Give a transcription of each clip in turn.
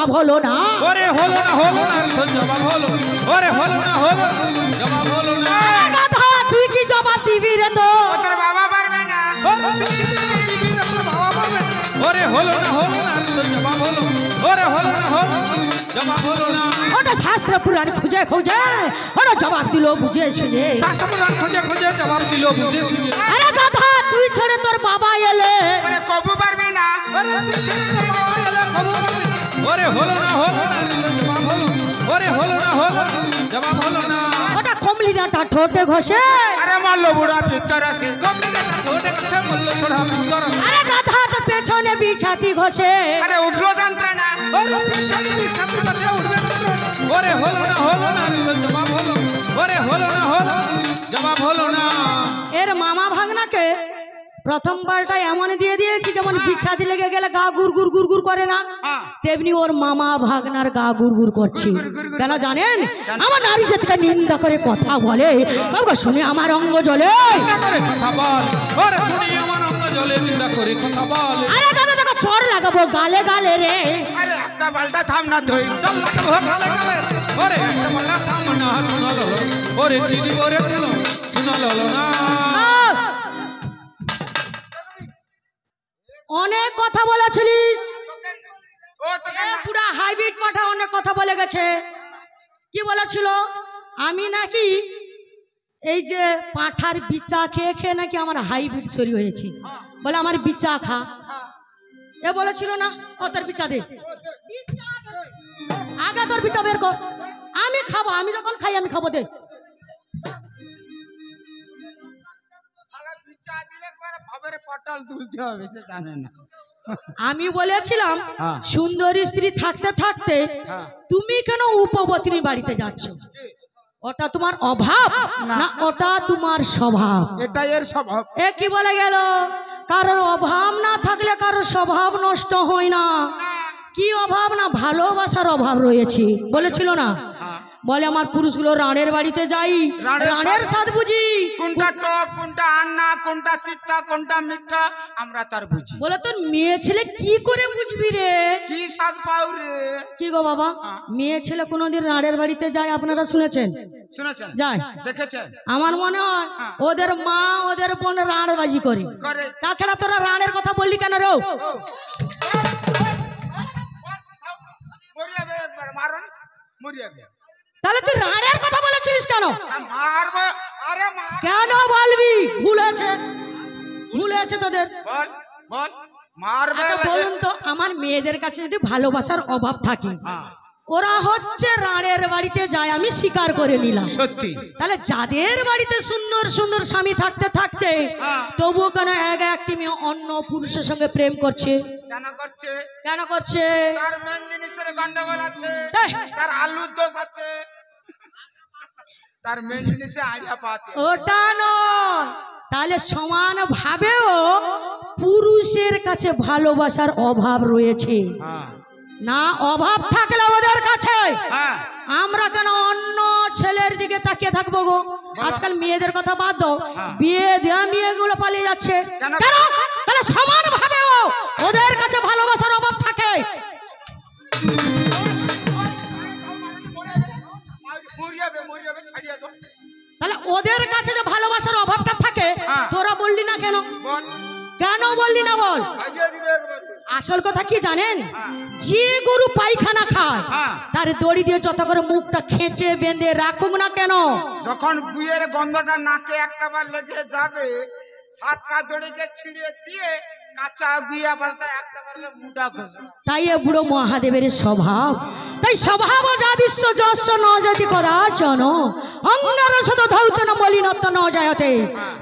জবাব হলো না। ওরে হলো না তোর জবাব হলো, ওরে হলো না জবাব হলো না। গাধা তুই কি জবাব দিবি রে? তো তোর বাবা পারবে না। ওরে হলো না তোর জবাব হলো, ওরে হলো না জবাব হলো না। ওটা শাস্ত্র পুরাণ খুঁজে খুঁজে ওরা জবাব দিল বুঝে সুঝে, শাস্ত্র পুরাণ খুঁজে খুঁজে জবাব দিল বুঝে সুঝে। আরে গাধা তুই ছেড়ে তোর বাবা এলে কবু পারবে না। ওরে হলো না তোর জবাব হলো, ওরে হলো না জবাব হলো না। ওটা কমলিনাটা ঠোঁটে ঘষে, আরে মারলো বুড়া ভিতর আসে। কমলিনাটা ঠোঁটে ঘষে বললো ছোড়া ভিতর। আরে গাধা তোর পেছনে বিছাতি ঘষে। আরে উঠলো যন্ত্রণা। ওরে পিছনে বিছাতি ঘষে উঠবে। ওরে হলো না তোর জবাব হলো, ওরে হলো না জবাব হলো না। এর মামা ভাগনাকে প্রথমবারটা এমন দিয়ে দিয়েছি যেমন বিছাতি লেগে গেলে গা গুড় গুড় গুড় গুড় করে না, তেমনি ওর মামা ভাগনার গা গুড় গুড় করছে। কেন জানেন? আমার নারী সাথে নিন্দা করে কথা বলে, বাবা শুনে আমার অঙ্গ জ্বলে। কথা বল, ওরে শুনি আমার অঙ্গ জ্বলে, নিন্দা করে কথা বল। আরে গানে দেখো চর লাগাবো গালে গালে রে। আরে একটা বালটা থাম না ধই। চল লাগাবো গালে গালে। ওরে একটা বালটা থাম না শোনা ললো, ওরে দিদি ওরে দিল শোনা ললো না। অনেক কথা বলেছিলিস, ও তোকে পুরা হাইব্রিড পাঠা অনেক কথা বলে গেছে। কি বলেছিল? আমি নাকি এই যে পাঠার বিচা খেয়ে খেয়ে নাকি আমার হাইব্রিড শরীর হয়েছে, বলে আমার বিচা খা। এ বলেছিল না? ও তোর বিচা দে, আগে তোর বিচা বের কর, আমি খাবো। আমি যখন খাই আমি খাবো, দে। পটল তুলতে হবে সে জানে না। আমি বলেছিলাম সুন্দরী স্ত্রী থাকতে থাকতে তুমি কেন উপবর্তিনীর বাড়িতে যাচ্ছ? ওটা তোমার অভাব না ওটা তোমার স্বভাব? এটা এর স্বভাব। এ কি বলে গেল? কারোর অভাব না থাকলে কারোর স্বভাব নষ্ট হয় না। কি অভাব না? ভালোবাসার অভাব রয়েছে বলেছিল না? বলে আমার পুরুষগুলো রানের বাড়িতে যাই, রানের স্বাদ বুঝি, কোনটা টক কোনটা আন্না কোনটা তিতা কোনটা মিঠা আমরা তার বুঝি। বলে তোর মেয়ে ছেলে কি করে বুঝবি রে? কি স্বাদ পাও রে? কি গো বাবা, মেয়ে ছেলে কোনোদিন রানের বাড়িতে যায় আপনারা শুনেছেন? শুনেছেন? যায়। দেখেছেন? আমার মনে হয় ওদের মা ওদের বোন রান বাজি করে। তাছাড়া তোরা রানের কথা বললি কেন রে? মরিয়াবে একবার মারন মরিয়াবে। তাহলে তুই রানের কথা বলেছিস কেন? মারবো। আরে কেন বলবি? ভুল আছে, ভুল আছে তোদের। বল বল মারবে। আচ্ছা বলুন তো, আমার মেয়েদের কাছে যদি ভালোবাসার অভাব থাকে, ওরা হচ্ছে রানের বাড়িতে যায়, আমি স্বীকার করে নিলাম সত্যি। তাহলে যাদের বাড়িতে সুন্দর সুন্দর স্বামী থাকতে থাকতে তবুও কেন একটি মেয়ে অন্য পুরুষের সঙ্গে প্রেম করছে? কেন করছে? কেন করছে? তার মেন জিনিসের গন্ডগোল আছে, তাই? তার আলুর দোষ আছে, তার মেন জিনিসে আইডিয়া পাতে। ওটা নয়। তাহলে সমান ভাবেও পুরুষের কাছে ভালোবাসার অভাব রয়েছে না? অভাব থাকলে ওদের কাছে আমরা কেন অন্য ছেলের দিকে তাকিয়ে থাকবো গো? আজকাল মেয়েদের কথা বাদ দাও, বিয়ে দেওয়া মেয়েগুলো পালিয়ে যাচ্ছে কেন? তাহলে সমান ভাবেও ওদের কাছে ভালোবাসার অভাব থাকে। তাহলে ওদের কাছে যে ভালোবাসার অভাবটা থাকে তোরা বললি না কেন? কেন বললি না বল? আসল কথা কি জানেন? যে গরু পায়খানা খায় তার দড়ি দিয়ে যত করে মুখটা খেঁচে বেঁধে রাখুক না কেন, যখন গুয়ের গন্ধটা নাকে একটাবার লেগে যাবে, সাতটা দড়িকে ছিঁড়ে দিয়ে কাঁচা গুইয়া পাল্টা একটাবার মুডা ঘষে। তাই এ বুড়ো মহাদেবের স্বভাব। তাই স্বভাব যাদিস্য যস্য ন জাতি কদাচন অঙ্গার শত ধৌত ন মলিনত্ব ন যায়তে।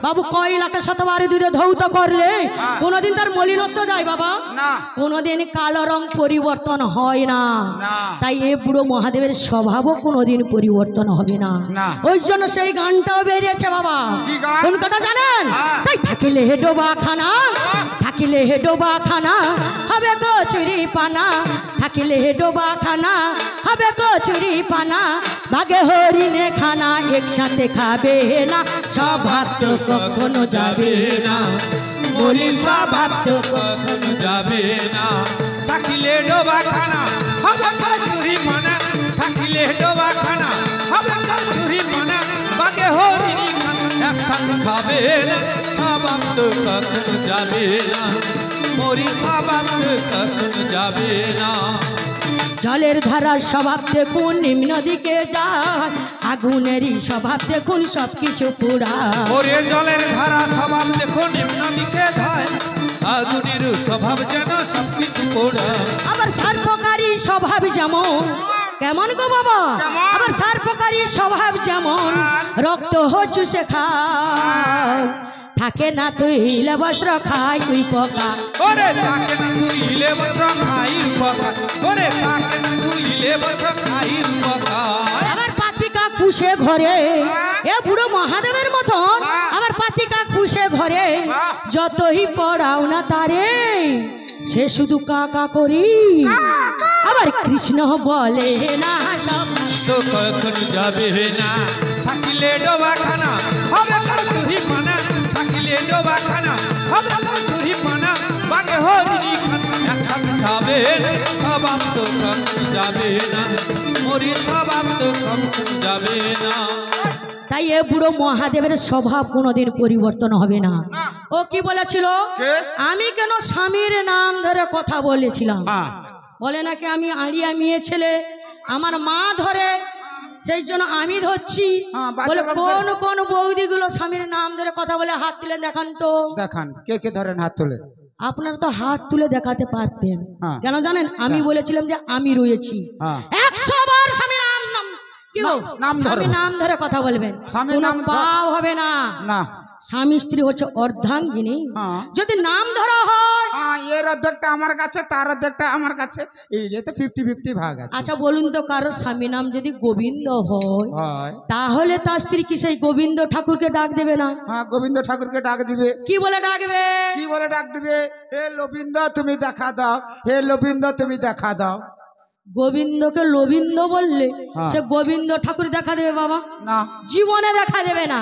বাবু কয়লাকে শতবার দুধে ধৌত করলে কোনোদিন তার মলিনত্ব যায় বাবা? না। কোনোদিন কালো রং পরিবর্তন হয় না। তাই এ বুড়ো মহাদেবের স্বভাবও কোনোদিন পরিবর্তন হবে না। ওই জন্য সেই গানটাও বেরিয়েছে বাবা। কোন কথা জানেন? তাই থাকিলে ডোবা খানা, থাকিলে ডোবা খানা হবে কচুরি পানা, থাকিলে ডোবা খানা হবে কচুরি পানা, বাগে হরিণে খানা একসাথে খাবে না, স্বভাব তো কখনো যাবে না, বলি স্বভাব তো কখনো যাবে না। থাকিলে ডোবা খানা হবে খাবে না স্বভাব তো কখনো যাবে না মরি স্বভাব তো কখনো যাবে না জলের ধারার স্বভাব দেখুন নিম্ন দিকে যায় আগুনেরই স্বভাব দেখুন সবকিছু পুরা ওরে জলের ধারা স্বভাব দেখুন নিম্ন দিকে যায় আগুনের স্বভাব যেন সবকিছু পোড়া আবার সার্পকারী স্বভাব যেমন কেমন গো বাবা আবার সার্পকারী স্বভাব যেমন রক্ত চুষে খায় থাকে না তুইলে বস্ত্র খাই তুই পোকা ওরে তাকে না তুইলে বস্ত্র খাই পোকা ওরে তাকে না তুইলে বস্ত্র খাই পোকা আবার পাতিকা পুষে ঘরে এ বুড়ো মহাদেবের মতন আবার পাতিকা পুষে ঘরে যতই পড়াও না তারে সে শুধু কাকা করি আবার কৃষ্ণ বলে না সব তো কখন যাবে না থাকিলে ডোবাখানা হবে তুই পানা থাকিলে ডোবাখানা হবে তুই পানা বাগে হরিণী খানা যাবে স্বভাব তো কখন যাবে না মরি স্বভাব তো কখন যাবে না তাই এ বুড়ো মহাদেবের স্বভাব কোনোদিন পরিবর্তন হবে না ও কি বলেছিল আমি কেন স্বামীর নাম ধরে কথা বলেছিলাম বলে নাকি আমি আড়িয়া মেয়ে ছেলে আমার মা ধরে সেই জন্য আমি ধরছি বলে কোন কোন বৌদিগুলো স্বামীর নাম ধরে কথা বলে হাত তুলে দেখান তো দেখান কে কে ধরেন হাত তুলে আপনারা তো হাত তুলে দেখাতে পারতেন কেন জানেন আমি বলেছিলাম যে আমি রয়েছি 100 বার স্বামীর নাম কি গো স্বামীর নাম ধরে কথা বলবেন স্বামীর নাম পাও হবে না না স্বামী স্ত্রী হচ্ছে অর্ধাঙ্গিনী যদি নাম ধরা হয় এর অর্ধেকটা আমার কাছে তার অর্ধেকটা আমার কাছে এই তো 50-50 ভাগ আছে আচ্ছা বলুন তো কারো স্বামী নাম যদি গোবিন্দ হয় তাহলে তার স্ত্রী কি সেই গোবিন্দ ঠাকুরকে ডাক দেবে না গোবিন্দ ঠাকুরকে ডাক দিবে কি বলে ডাকবে কি বলে ডাক দিবে হে লোবিন্দ তুমি দেখা দাও হে লোবিন্দ তুমি দেখা দাও গোবিন্দকে লোবিন্দ বললে সে গোবিন্দ ঠাকুর দেখা দেবে বাবা না জীবনে দেখা দেবে না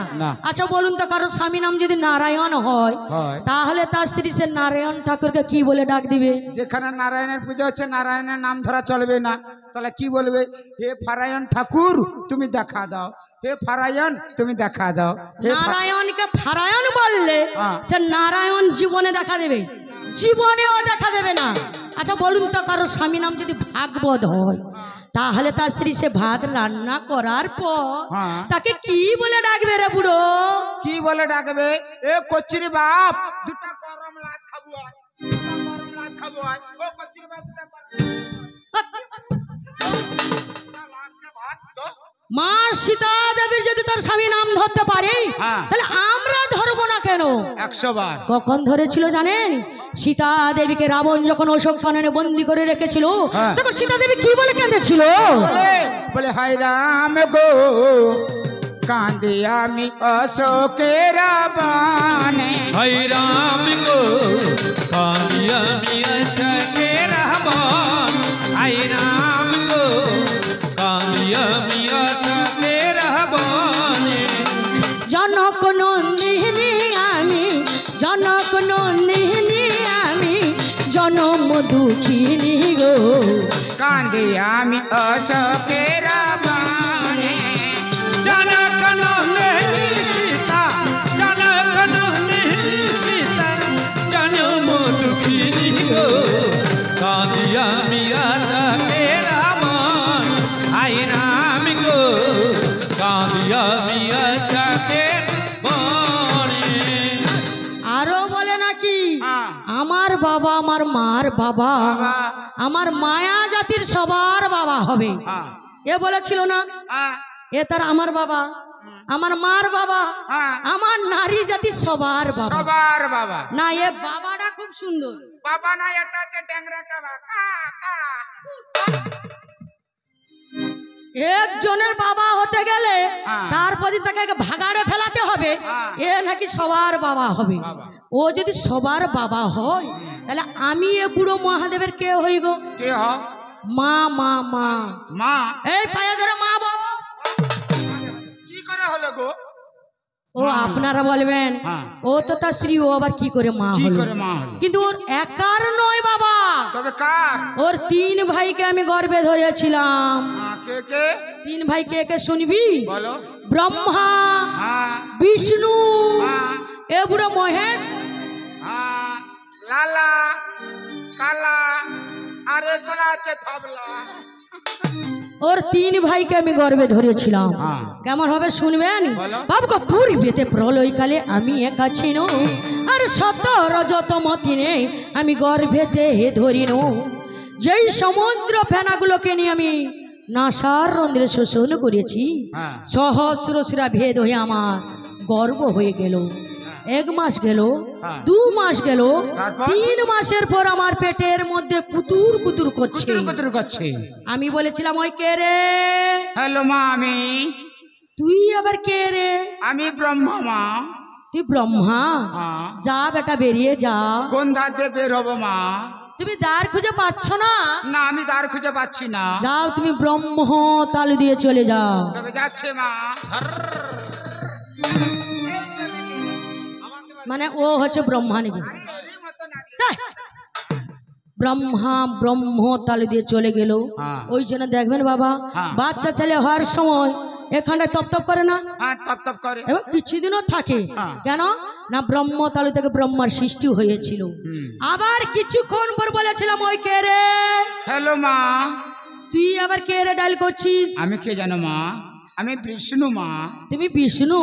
আচ্ছা বলুন তো কারো স্বামী নাম যদি নারায়ণ হয় তাহলে তার স্ত্রী সে নারায়ণ ঠাকুরকে কি বলে ডাক দিবে যেখানে নারায়ণের পূজা হচ্ছে নারায়ণের নাম ধরা চলবে না তাহলে কি বলবে হে ফারায়ণ ঠাকুর তুমি দেখা দাও হে ফারায়ণ তুমি দেখা দাও নারায়ণকে ফারায়ণ বললে সে নারায়ণ জীবনে দেখা দেবে জীবনেও দেখা দেবে না আচ্ছা বলুন তো কারো স্বামী নাম যদি ভাগবত হয় তাহলে তার স্ত্রী সে ভাত রান্না করার পর তাকে কি বলে ডাকবে রে বুড়ো কি বলে ডাকবে এ কচ্চির বাপ দুটা গরম লাত খাবো গরম লাত খাবো ও কচ্চির বাপ দুটা মা সীতা দেবীর যদি তার স্বামী নাম ধরতে পারে তাহলে আমরা ধরবো না কেন 100 বার কখন ধরেছিল জানেন সীতা দেবীকে রাবণ যখন অশোক কাননে বন্দি করে রেখেছিল তখন সীতা দেবী কি বলে কেঁদেছিল বলে হাই রাম গো কাঁদে আমি অশোকের বানে হাই রাম গো কাঁদে আমি অশোকের বানে হাই রাম গো কাঁদে আমি অশোকের বানে জনক নন্দিনী আমি জনক নন্দিনী আমি জনম দুঃখিনী গো কাঁদে আমি অশোকের বানে জনক নন্দিনী সীতা জনক নন্দিনী সীতা জনম দুঃখিনী গো কাঁদে আমি অশোকের বানে হাই রাম গো কাঁদে আমি অশোকের বানে আরো বলে নাকি আমার বাবা আমার মার বাবা আমার মায়া জাতির সবার বাবা হবে এ বলেছিল না এ তার আমার বাবা আমার মার বাবা আমার নারী জাতির সবার বাবা না এ বাবাটা খুব সুন্দর বাবা না এটা হচ্ছে ট্যাংরা কাবা একজনের বাবা হতে গেলে তারপর তাকে ভাগাড়ে ফেলাতে হবে এ নাকি সবার বাবা হবে ও যদি সবার বাবা হয় তাহলে আমি এ বুড়ো মহাদেবের কে হই গো কে হ মা মা মা মা এই পায়ে ধরে মা বাবা কি করে হলো গো ও আপনারা বলবেন ও তো তার স্ত্রী, ও আবার কি করে মা হলো? কিন্তু ওর একার নয় বাবা, তবে কার? ওর 3 ভাইকে আমি গর্ভে ধরেছিলাম। কে কে? 3 ভাই কে কে শুনবি? বলো। ব্রহ্মা, বিষ্ণু, এ বুড়ো মহেশ, লালা, কালা, আর এসরা আছে থবলা। ওর 3 ভাইকে আমি গর্ভে ধরেছিলাম। কেমন হবে শুনবেন? বাবুকে পূর্বেতে প্রলয়কালে আমি একা ছিল, আর 17 দিনে আমি গর্ভেতে ধরিন। যেই সমুদ্র ফেনাগুলোকে নিয়ে আমি নাসার রন্ধ্রে শোষণ করেছি, সহস্র শিরা ভেদ হয়ে আমার গর্ভ হয়ে গেল। 1 মাস গেল, 2 মাস গেল, 3 মাসের পর আমার পেটের মধ্যে কুতুর কুতুর করছে। আমি বলেছিলাম, ওই কে রে? হ্যালো মা, আমি। তুই আবার কে রে? আমি ব্রহ্মা মা। তুই ব্রহ্মা? যা বেটা বেরিয়ে যা। কোন ধার দিয়ে বের হবো মা? তুমি দ্বার খুঁজে পাচ্ছ না? না, আমি দ্বার খুঁজে পাচ্ছি না। যাও তুমি ব্রহ্ম তালু দিয়ে চলে যাও। তবে যাচ্ছে মা। মানে ও হচ্ছে ব্রহ্মা নাকি? ব্রহ্মা ব্রহ্ম তালু দিয়ে চলে গেল। ওই জন্য দেখবেন বাবা, বাচ্চা ছেলে হওয়ার সময় এখানটা তপ তপ করে না? তপ তপ করে, এবং কিছুদিনও থাকে। কেন না? ব্রহ্ম তালু থেকে ব্রহ্মার সৃষ্টি হয়েছিল। আবার কিছুক্ষণ পর বলেছিলাম, ওই কে রে? হ্যালো মা। তুই আবার কে রে ডাইল করছিস? আমি কে জানো মা? আমি বিষ্ণু মা। তুমি বিষ্ণু?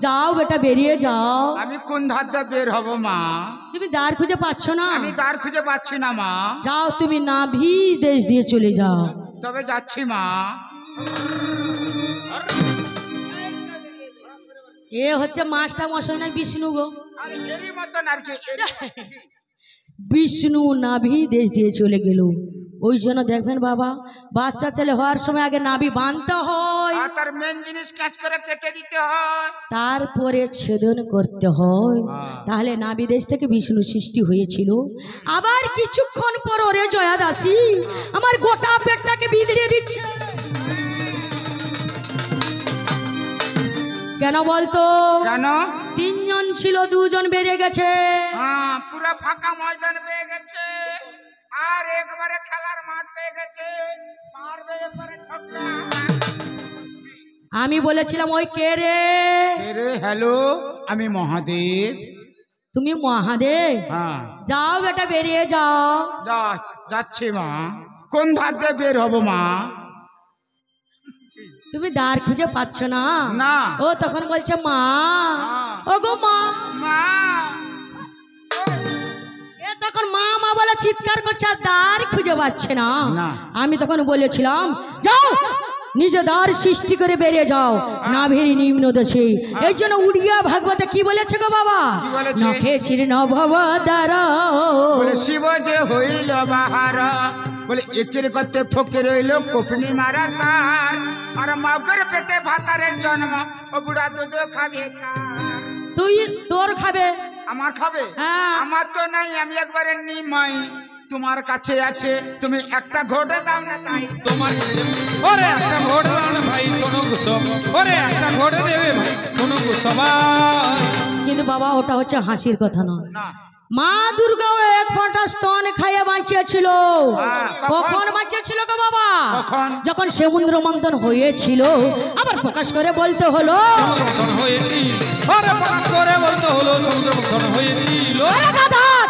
যাও বেটা বেরিয়ে যাও। আমি কোন ধার দিয়ে বের হব মা? তুমি দ্বার খুঁজে পাচ্ছ না? আমি দ্বার খুঁজে পাচ্ছি না মা। যাও তুমি নাভি দেশ দিয়ে চলে যাও। তবে যাচ্ছি মা। এ হচ্ছে মাস্টার মশাই না বিষ্ণু গো? বিষ্ণু নাভি দেশ দিয়ে চলে গেল। ওই জন্য দেখবেন বাবা, বাচ্চা ছেলে হওয়ার সময় আগে নাভি বাঁধতে হয়, তার মেন জিনিস কাজ করে কেটে দিতে হয়, তারপরে ছেদন করতে হয়। তাহলে নাভি দেশ থেকে বিষ্ণু সৃষ্টি হয়েছিল। আবার কিছুক্ষণ পর ওরে জয়া দাসী আমার গোটা পেটটাকে বিদড়িয়ে দিচ্ছে। কেন বলতো? কেন? 3 জন ছিল, 2 জন বেরিয়ে গেছে। পুরো ফাঁকা ময়দান পেয়ে গেছে, আর একবারে খেলার মাঠ পেয়ে গেছে। মারবে একবারে ছক্কা। আমি বলেছিলাম, ওই কে রে? কে রে? হ্যালো, আমি মহাদেব। তুমি মহাদেব? যাও বেটা বেরিয়ে যাও। যাচ্ছি মা। কোন ধার দিয়ে বের হব মা? তুমি দ্বার খুঁজে পাচ্ছ না? না। ও তখন বলছে, মা, ও গো মা। মা এ তখন মা মা বলে চিৎকার করছে, আর দ্বার খুঁজে পাচ্ছে না। আমি তখন বলেছিলাম, যাও নিজে দ্বার সৃষ্টি করে বেরিয়ে যাও নাভির নিম্ন দেশে। এই জন্য উড়িয়া ভাগবতে কি বলেছে গো বাবা? নখে ছিন্ন ভব দ্বার, বলে শিব যে হইল বাহার, বলে একের গতে ফকির হইল কোপনি মারা সার, আর মাগর পেটে ভাতারের জন্ম, ও বুড়া দুধ খাবে। তুই তোর খাবে? আমার খাবে? আমার তো নাই, আমি একবারে নিমাই। তোমার কাছে আছে, তুমি একটা ঘোটে দাও না তাই। তোমার ওরে একটা ঘোট দাও না ভাই, শোনো সব। ওরে একটা ঘোট দেবে ভাই, শোনো সবাই। কিন্তু বাবা ওটা হচ্ছে হাসির কথা নয়। মা দুর্গাও 1 ফোঁটা স্তন খাইয়ে বাঁচিয়েছিল। কখন বাঁচিয়েছিল গো বাবা? যখন সমুদ্র মন্থন হয়েছিল। আবার প্রকাশ করে বলতে হলো,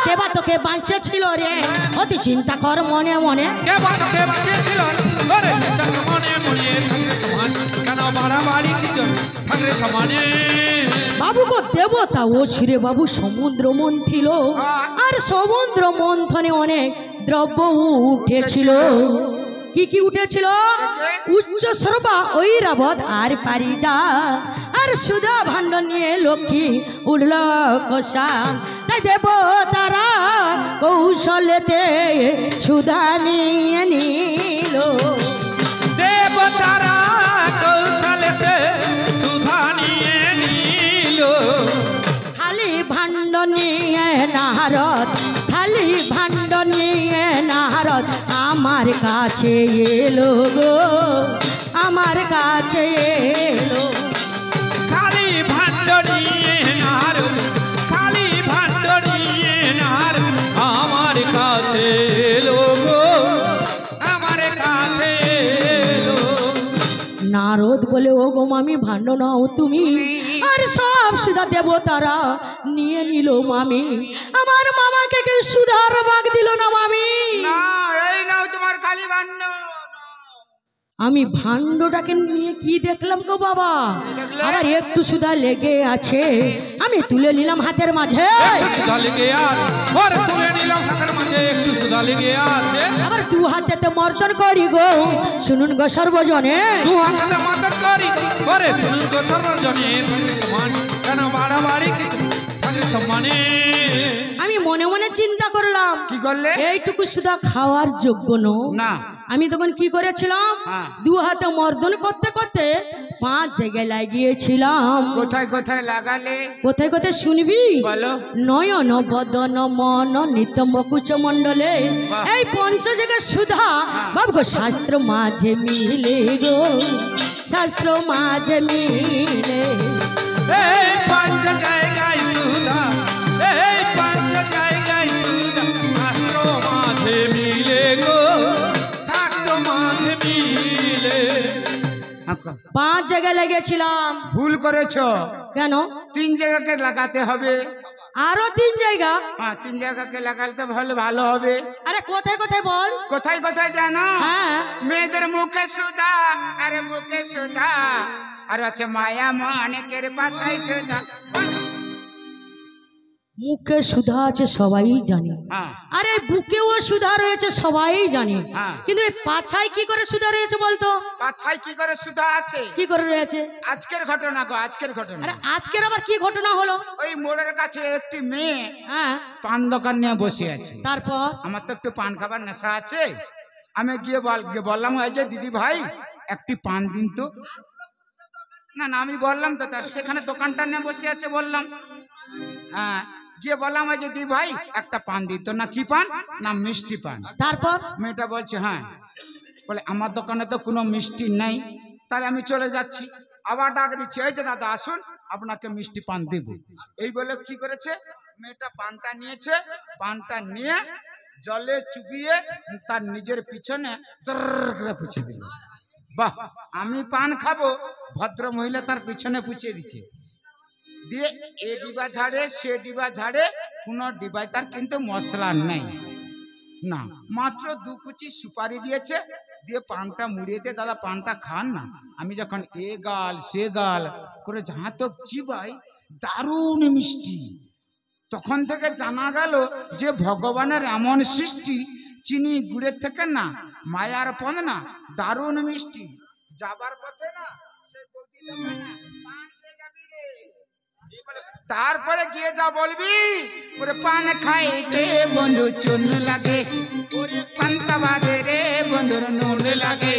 কে বা তোকে বাঁচিয়েছিল রে? অতি চিন্তা কর মনে মনে। বাবু গো দেবতা ও ছিরে বাবু সমুদ্র মন্থিল, আর সমুদ্র মন্থনে অনেক দ্রব্য উঠেছিল। কি কি উঠেছিল? উচ্চ সর্বা ঐরাবত আর পারিজা, আর সুধা ভাণ্ড নিয়ে লক্ষ্মী উঠল কষা। তাই দেবতারা কৌশলেতে সুধা নিয়ে নিল। দেবতারা কৌশলেতে সুধা নিয়ে নিল। খালি ভাণ্ড নিয়ে নারদ, খালি ভাণ্ড নিয়ে নারদ আমার কাছে এলো গো, আমার কাছে এলো। খালি ভাণ্ড নারদ বলে ও গো মামি ভাণ্ড নাও তুমি, আর সব সুধা দেবতারা নিয়ে নিল মামি, আমার মামাকে কেউ সুধার ভাগ দিল না মামি। না এই নাও তোমার কালী ভাণ্ড। আমি ভাণ্ডটাকে নিয়ে কি দেখলাম গো বাবা, আবার একটু সুধা লেগে আছে, আমি তুলে নিলাম হাতের মাঝে, সুধা লেগে আছে, ওরে তুলে নিলাম হাতের মাঝে, একটু সুধা লেগে আছে, আবার দু হাতেতে মর্দন করি গো, শুনুন গো সর্বজনে, দু হাতে মর্দন করি, ওরে শুনুন গো সর্বজনে, সমান কেন বাড়াবাড়ি সম্মানে। আমি মনে মনে চিন্তা করলাম, কি করলে? এইটুকু সুধা খাওয়ার যোগ্য না। আমি তখন কি করেছিলাম, দু হাতে মর্দন করতে করতে 5 জায়গায় লাগিয়েছিলাম। কোথায় কোথায় লাগালে? কোথায় কোথায় শুনবি? বলো। নয়ন বদন মন নিতম কুচ মণ্ডলে, এই 5 জায়গায় সুধা বাবু শাস্ত্র মাঝে মিলে গো, শাস্ত্র মাঝে মিলে। এই 5 জায়গায় সুধা, এই 5 জায়গায় সুধা, শাস্ত্র মাঝে মিলে গো, শাস্ত্র মাঝে মিলে। 5 জায়গায় লাগিয়েছিলাম। ভুল করেছো। কেন? 3 জায়গাকে লাগাতে হবে। আরো 3 জায়গা? হ্যাঁ 3 জায়গাকে লাগাতে ভালো হবে। আরে কোথায় কোথায় বল? কোথায় কোথায় জানো? হ্যাঁ, মেয়েদের মুখে সুধা, আরে মুখে সুধা, আর আছে মায়া অনেকের পাছায় সুধা। মুখে সুধা আছে সবাই জানে, হ্যাঁ আরে বুকেও সুধা রয়েছে সবাই জানে, হ্যাঁ। কিন্তু এই পাছায় কি করে সুধা রয়েছে বলতো? পাছায় কি করে সুধা আছে? কি করে রয়েছে? আজকের ঘটনা গো, আজকের ঘটনা। আরে আজকের আবার কি ঘটনা হলো? ওই মোড়ের কাছে একটি মেয়ে হ্যাঁ, পান দোকান নিয়ে বসে আছে। তারপর আমার তো একটু পান খাবার নেশা আছে, আমি গিয়ে বললাম ওই যে দিদি ভাই একটি পান দিন তো। না না আমি বললাম তো, তার সেখানে দোকানটা নিয়ে বসে আছে বললাম। হ্যাঁ গিয়ে বললাম ওই যে দিদি ভাই একটা পান দিন তো। না কি পান? না মিষ্টি পান। তারপর মেয়েটা বলছে হ্যাঁ, বলে আমার দোকানে তো কোনো মিষ্টি নেই, তাহলে আমি চলে যাচ্ছি। আবার ডাক দিচ্ছি, এই যে দাদা আসুন আপনাকে মিষ্টি পান দেব। এই বলে কি করেছে, মেয়েটা পানটা নিয়েছে, পানটা নিয়ে জলে চুবিয়ে তার নিজের পিছনে করে পুছে দিল। বাহ, আমি পান খাবো, ভদ্র মহিলা তার পিছনে পুছিয়ে দিচ্ছে। দিয়ে এ ডিবা ঝাড়ে সে ডিবা ঝাড়ে, কোনো ডিবায় তার কিন্তু মশলা নেই না, মাত্র 2 কুচি সুপারি দিয়েছে, দিয়ে পানটা মুড়িয়ে দিয়ে দাদা পানটা খান না। আমি যখন এ গাল সে গাল করে যাহা তো চিবাই, দারুণ মিষ্টি। তখন থেকে জানা গেল যে ভগবানের এমন সৃষ্টি, চিনি গুড়ের থেকে না, মায়ার পদ না, দারুণ মিষ্টি। যাবার পথে না সেই বৌদি দোকানে পান খেয়ে যাবি রে। তারপরে গিয়ে যা বলবি, ওরে পান খাইতে বন্ধু চুন লাগে, পান্তা বাদে রে বন্ধুর নুন লাগে,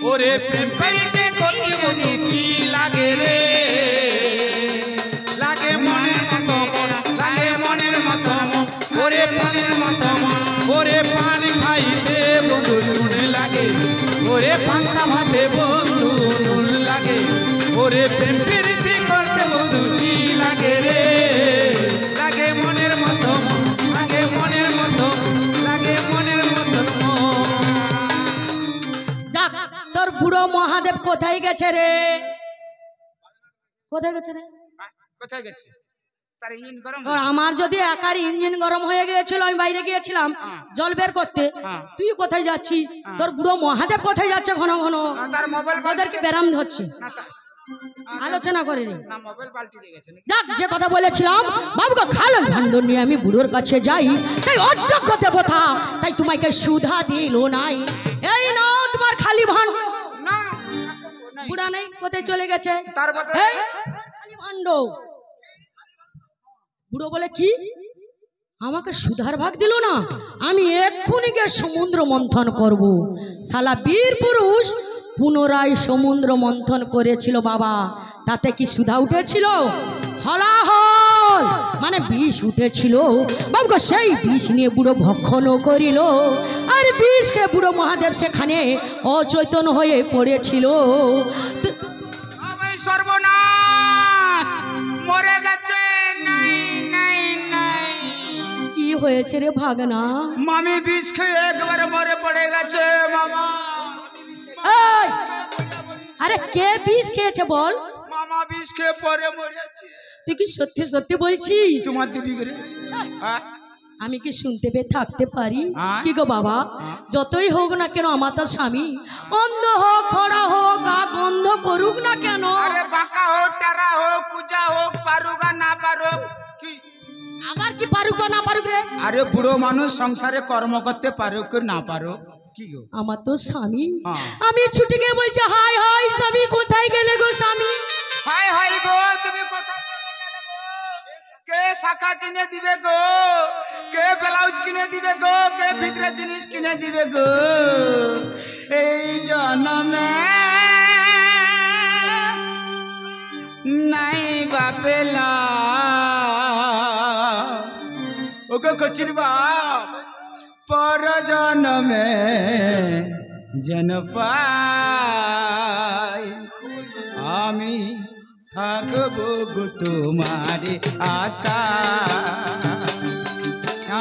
ওরে প্রেম করিতে করি বন্ধু কি লাগে রে, লাগে মনের মতো মন, লাগে মনের মতো মন, ওরে মনের মতো মন, ওরে পান খাইতে বন্ধু চুন লাগে, ওরে পান্তা ভাতে বন্ধু নুন লাগে, ওরে প্রেম প্রীতি করতে বন্ধু কি লাগে রে, লাগে মনের মতো মন, লাগে মনের মতো, লাগে মনের মতো মন। যাক, তোর বুড়ো মহাদেব কোথায় গেছে রে? কোথায় গেছে রে? কোথায় গেছে? তার ইঞ্জিন গরম। আর আমার যদি একার ইঞ্জিন গরম হয়ে গিয়েছিল, আমি বাইরে গিয়েছিলাম জল বের করতে, তুই কোথায় যাচ্ছিস? তোর বুড়ো মহাদেব কোথায় যাচ্ছে ঘন ঘন? তার মোবাইল ওদেরকে ব্যারাম ধরছে, না তা আলোচনা করে রে। না মোবাইল পাল্টি দিয়ে গেছে নাকি? যাক, যে কথা বলেছিলাম বাবুকে খালো ভাণ্ড নিয়ে আমি বুড়োর কাছে যাই, তাই অযোগ্য দেবতা, তাই তোমাকে সুধা দিল নাই। এই নাও তোমার খালি ভাণ্ড। না বুড়া নেই, কোথায় চলে গেছে? তার বদলে এই, খালি ভাণ্ড। বুড়ো বলে কি আমাকে সুধার ভাগ দিল না, আমি এক্ষুনি গিয়ে সমুদ্র মন্থন করব। শালা বীর পুরুষ পুনরায় সমুদ্র মন্থন করেছিল বাবা, তাতে কি সুধা উঠেছিল? হলাহল মানে বিষ উঠেছিল বাবু। সেই বিষ নিয়ে বুড়ো ভক্ষণও করিল, আর বিষকে বুড়ো মহাদেব সেখানে অচৈতন্য হয়ে পড়েছিল। আমি সর্বনাশ, মরে গেছে। নাই নাই নাই, কি হয়েছে রে ভাগনা? মামি বিষ খেয়ে একবারে মরে পড়ে গেছে মামা। এই, আরে কে বিষ খেয়েছে বল? মামা বিষ খেয়ে পরে মরেছে। তুই কি সত্যি সত্যি বলছিস? তোমার দিবি করে হ্যাঁ? আমি কি শুনতে পেয়ে থাকতে পারি? হ্যাঁ। কি গো বাবা, যতই হোক না কেন আমার তো স্বামী, অন্ধ হোক খরা হোক গন্ধ করুক না কেন, আরে বাঁকা হোক টারা হোক কুজা হোক পারুক আর না পারুক কি আবার কি পারুক বা না পারুক রে? আরে বুড়ো মানুষ সংসারে কর্ম করতে পারুক না পারুক কি গো আমার তো স্বামী। হ্যাঁ। আমি ছুটে গিয়ে বলছি হাই হাই স্বামী, কোথায় গেলে গো স্বামী? হাই হাই গো তুমি কোথায় চলে গেলে গো? কে শাখা কিনে দিবে গো, কে ব্লাউজ কিনে দিবে গো, কে ভিতরে জিনিস কিনে দিবে গো? এই জন্মে নাই বাপেলা ওকে কচির বাপ পর জন্মে যেন পাই আমি থাকবো গো তোমারে আশা,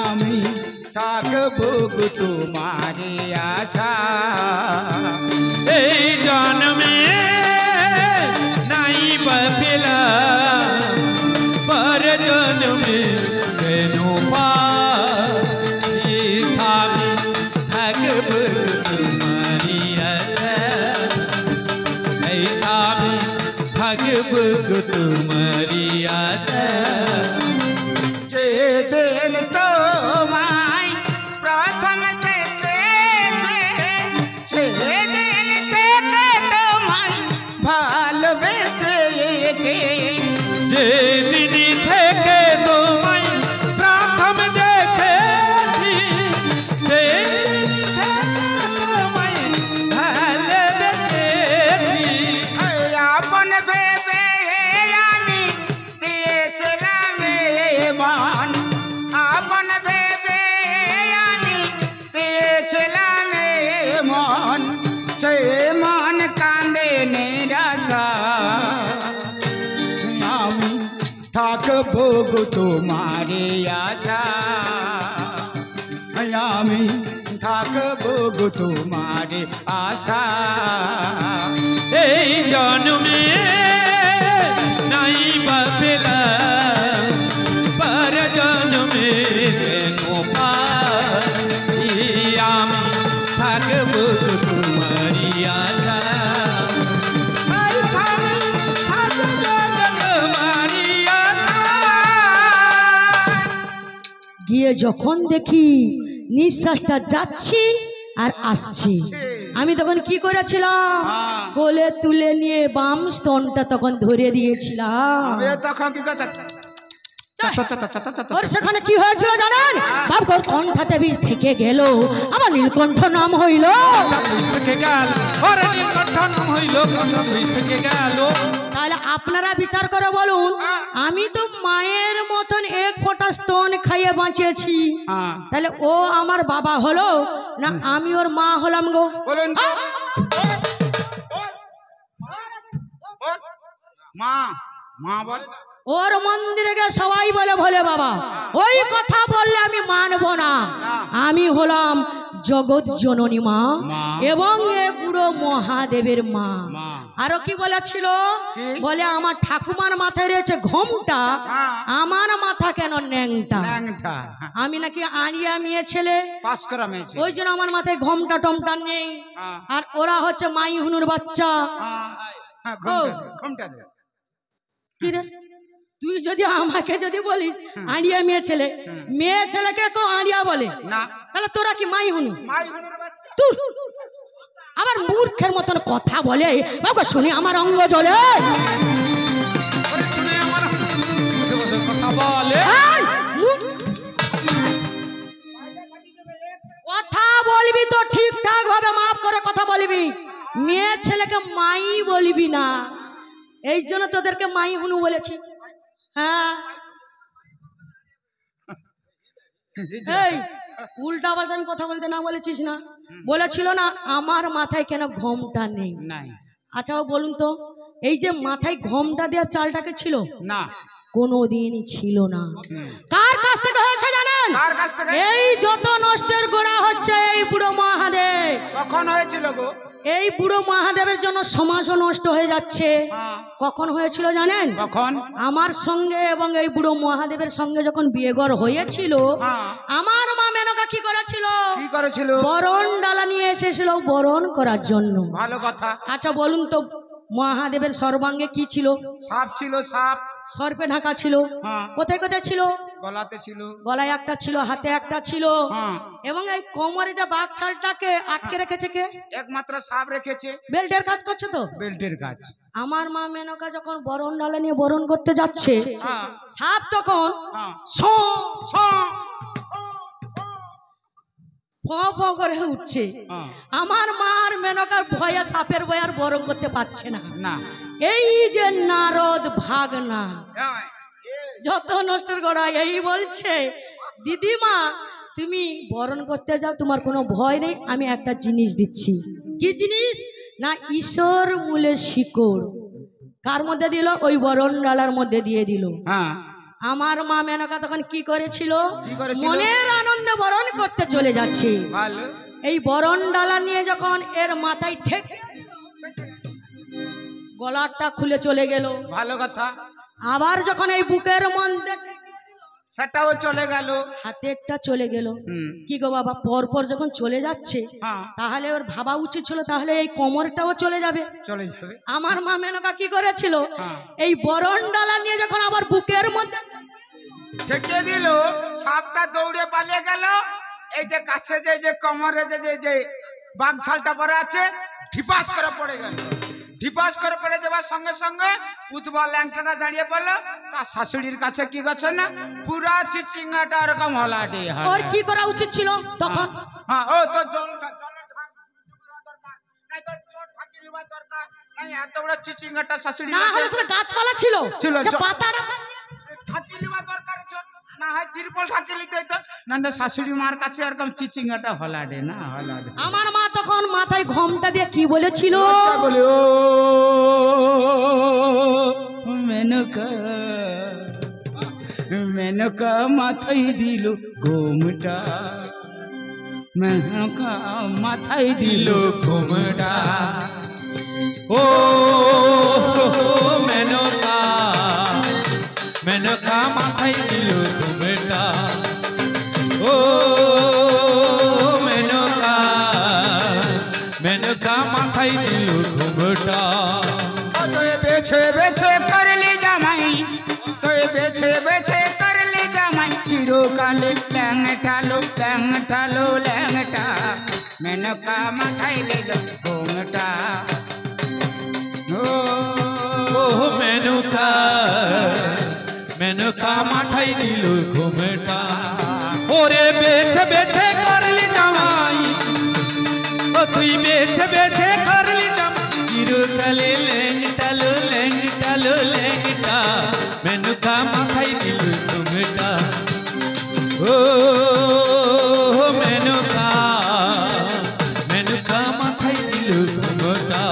আমি থাকবো গো তোমারে আশা। এই জন্মে নাই বাপেলা পর জন্মে কেন পাই স্বামী থাকব তোমারি আশা, এই স্বামী থাকব তোমারি আশা। যেদিন তোমায় প্রথম দেখেছে সেদিন থেকে তোমায় ভালোবেসেছে, যেদিন থেকে তোমায় প্রথম দেখেছি সেদিন থেকে তোমায় ভালোবেসেছি। আপন ভেবে আমি দিয়েছিলাম মন, আপন ভেবে আমি দিয়েছিলাম মন, সে মন কান্দে নিরাশা, আমি থাকবো গো তোমারে আশা, আমি থাকবো গো তোমারে আশা। এই জন্মে নাই বাপেলা পর জন্মে কেন পাই আমি থাকব তোমারি আশা, আর স্বামী থাকব তোমারি আশা। গিয়ে যখন দেখি নিঃশ্বাসটা যাচ্ছি আর আসছি, আমি তখন কি করেছিলাম? হ্যাঁ। কোলে তুলে নিয়ে বাম স্তনটা তখন ধরে দিয়েছিলাম। আমি তখন কি কথা ওর সেখানে কি হয়েছিল জানেন? বাপর কণ্ঠাতে বীজ থেকে গেল, আমার নীলকণ্ঠ নাম হইল। থেকে গেল ওরে নীলকণ্ঠ নাম হইল, কণ্ঠ থেকে গেল। তাহলে আপনারা বিচার করে বলুন, আমি তো মায়ের মতন এক ফোঁটা স্তন খাইয়ে বাঁচিয়েছি, হ্যাঁ তাহলে ও আমার বাবা হলো না আমি ওর মা হলাম গো? বলুন তো। মা মা বল ওর মন্দিরে গিয়ে সবাই বলে ভোলে বাবা, ওই কথা বললে আমি মানবো না। আমি হলাম জগৎ জননী মা মা। এবং এ বুড়ো মহাদেবের মা। মা। আরো কি বলেছিল? কি? বলে আমার ঠাকুমার মাথায় রয়েছে ঘোমটা, হ্যাঁ। আমার মাথা কেন ন্যাংটা? ন্যাংটা আমি নাকি আনিয়া মেয়ে ছেলে, পাস করা মেয়েছে। ওই জন্য আমার মাথায় ঘোমটা টমটা নেই। হ্যাঁ। আর ওরা হচ্ছে মাই হুনুর বাচ্চা। হ্যাঁ, ঘুমটা দে, ঘুমটা দে। কি রে, তুই যদি আমাকে যদি বলিস আড়িয়া মেয়ে ছেলেকে কেউ আড়িয়া বলে না তাহলে তোরা কি মাই হুনু? মাই হুনুর বাচ্চা। তুই আবার মূর্খের মতন কথা বলে, বাবা শুনে আমার অঙ্গ জ্বলে। ওরে শুনে আমার কথা বলে। এই, কথা বলবি তো ঠিকঠাক ভাবে মাফ করে কথা বলবি, মেয়ে ছেলেকে মাই বলবি না। এই জন্য তোদেরকে মাই হুনু বলেছি। হ্যাঁ এই উল্টা পাল্টা আমি কথা বলতে না বলেছিস না? বলেছিল না আমার মাথায় কেন ঘোমটা নেই? নাই আচ্ছা বলুন তো, এই যে মাথায় ঘোমটা দেওয়া চালটাকে ছিল না কোনোদিনই ছিল না। কার কাছ থেকে হয়েছে জানেন? কার কাছ থেকে? এই যত নষ্টের গোড়া হচ্ছে এই বুড়ো মহাদেব। কখন হয়েছিল গো? এই বুড়ো মহাদেবের জন্য সমাজও নষ্ট হয়ে যাচ্ছে। কখন হয়েছিল জানেন? কখন? আমার সঙ্গে এবং এই বুড়ো মহাদেবের সঙ্গে যখন বিয়েঘর হয়েছিল, আমার মা মেনকা কি করেছিল? কি করেছিল? বরণ ডালা নিয়ে এসেছিল বরণ করার জন্য। ভালো কথা। আচ্ছা বলুন তো, মহাদেবের সর্বাঙ্গে কি ছিল? সাপ ছিল, সাপ। সর্পে ঢাকা ছিল। কোথায় কোথায় ছিল? গলাতে ছিল। গলায় একটা ছিল, হাতে একটা ছিল, এবং এই কোমরে যে বাঘ ছালটাকে আটকে রেখেছে কে? একমাত্র সাপ রেখেছে। বেল্টের কাজ করছে তো? বেল্টের কাজ। আমার মা মেনকা যখন বরণ ডালা নিয়ে বরণ করতে যাচ্ছে, সাপ তখন ফ করে উঠছে। আমার মার মেনকার ভয়ে সাপের ভয়ে আর বরণ করতে পারছে না। এই যে নারদ ভাগনা যত নষ্টের গোড়া, এই বলছে, দিদিমা তুমি বরণ করতে যাও, তোমার কোনো ভয় নেই, আমি একটা জিনিস দিচ্ছি। কি জিনিস? না, ঈশ্বর মূলে শিকড়। কার মধ্যে দিল? ওই বরণ ডালার মধ্যে দিয়ে দিল। আমার মা মেনকা তখন কি করেছিল? মনের আনন্দে বরণ করতে চলে যাচ্ছে। এই বরণ ডালা নিয়ে যখন এর মাথায় ঠেক, গলাটা খুলে চলে গেল। ভালো কথা। আবার যখন এই বুকের মধ্যে সেটাও চলে গেল, হাতেরটা চলে গেল। কি গো বাবা, পরপর যখন চলে যাচ্ছে, তাহলে ওর ভাবা উচিত ছিল তাহলে এই কোমরটাও চলে যাবে। চলে যাবে। আমার মা মেনকা কি করেছিল? এই বরণ ডালা নিয়ে যখন আবার বুকের মধ্যে ঠেকিয়ে দিল, সাপটা দৌড়ে পালিয়ে গেল। এই যে কাছে যে কোমরে যে বাঘ ছালটা পরে আছে, ঠিপাস করে পড়ে গেল। ঠিপাস করে পড়ে যাবার সঙ্গে সঙ্গে উতবা ল্যাংটাটা দাঁড়িয়ে পড়লো। তার শাশুড়ির কাছে কি করছে না, পুরা চিচিঙ্গাটা এরকম হলাডে। ওর কি করা উচিত ছিল তখন? ও তো জলের দরকার নাই, তো চট ফাঁকি লিবার দরকার নাই। এত বড় চিচিঙ্গাটা শাশুড়ি না হলে সেটা গাছপালা ছিল, পাতাটা ফাঁকি লিবার দরকার না হয় তিরপল ফাঁকি লিতে হইতো। না শাশুড়ি মার কাছে এরকম চিচিঙ্গাটা হলাডে না, হলাডে। আমার মা তখন মাথায় ঘোমটা দিয়ে কি বলেছিল? বলে, ও মেনকা, মেনকা মাথায় দিল ঘোমটা, মেনকা মাথায় দিল ঘোমটা। ও মেনকা, মেনকা মাথায় দিল ঘোমটা। ও মেনকা, মেনকা মাথায় দিল ঘোমটা। তোয়ে বেছে বেছে করলি জামাই, তোয়ে বেছে বেছে করলি জামাই, চিরকালে ল্যাংটালো ল্যাংটালো ল্যাংটা, মেনকা মাথায় দিল ঘোমটা। ও মেনকা, মেনকা মাথায় দিল ঘোমটা। ওরে বেছে বেছে করলি জামাই, ও তুই বেছে বেছে করলি জামাই, চিরকালে ল্যাংটালো ল্যাংটালো ল্যাংটা, মেনকা মাথায় দিল ঘোমটা। ও মেনকা, মেনকা মাথায় দিল ঘোমটা।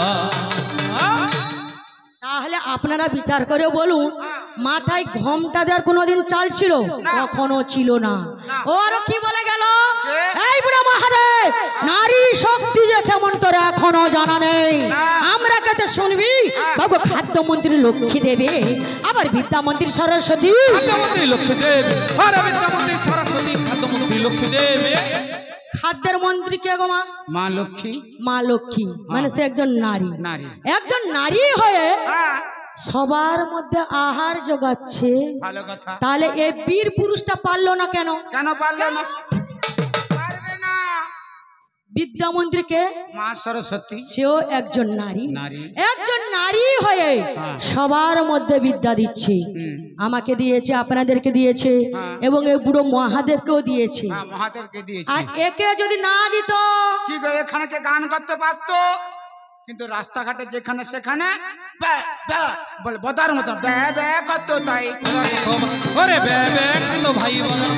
তাহলে আপনারা বিচার করে বলুন, মাথায় ঘোমটা দেওয়ার কোনোদিন চাল ছিল? কখনো ছিল না। ও আরো কি বলে গেল? এই বুড়া মহাদেব, নারী শক্তি যে কেমন তোর এখনো জানা নেই। আমরা কেটে শুনবি বাবু, খাদ্যমন্ত্রী লক্ষ্মী দেবে, আবার বিদ্যামন্ত্রী সরস্বতী। খাদ্যমন্ত্রী লক্ষ্মী দেবে, আর বিদ্যামন্ত্রী সরস্বতী, খাদ্যমন্ত্রী লক্ষ্মী দেবে। খাদ্যের মন্ত্রী কে গো? মা লক্ষ্মী। মা লক্ষ্মী মানে সে একজন নারী। একজন নারী হয়ে সবার মধ্যে আহার জোগাচ্ছে। ভালো কথা। তাহলে এই বীর পুরুষটা পারলো না কেন? কেন পারলো না? পারবে না। বিদ্যামন্ত্রীকে মা সরস্বতী, সেও একজন নারী। একজন নারী হয়ে সবার মধ্যে বিদ্যা দিচ্ছে। আমাকে দিয়েছে, আপনাদেরকে দিয়েছে, এবং এই বুড়ো মহাদেবকেও দিয়েছে। মহাদেবকে দিয়েছে। আর একে যদি না দিত, কি গো, এখানে কে গান করতে পারতো, কিন্তু রাস্তাঘাটে যেখানে সেখানে বলে বদার মতো ব্যা ব্যা করতো। তাই ওরে ব্যা ব্যা করতো ভাই, বলো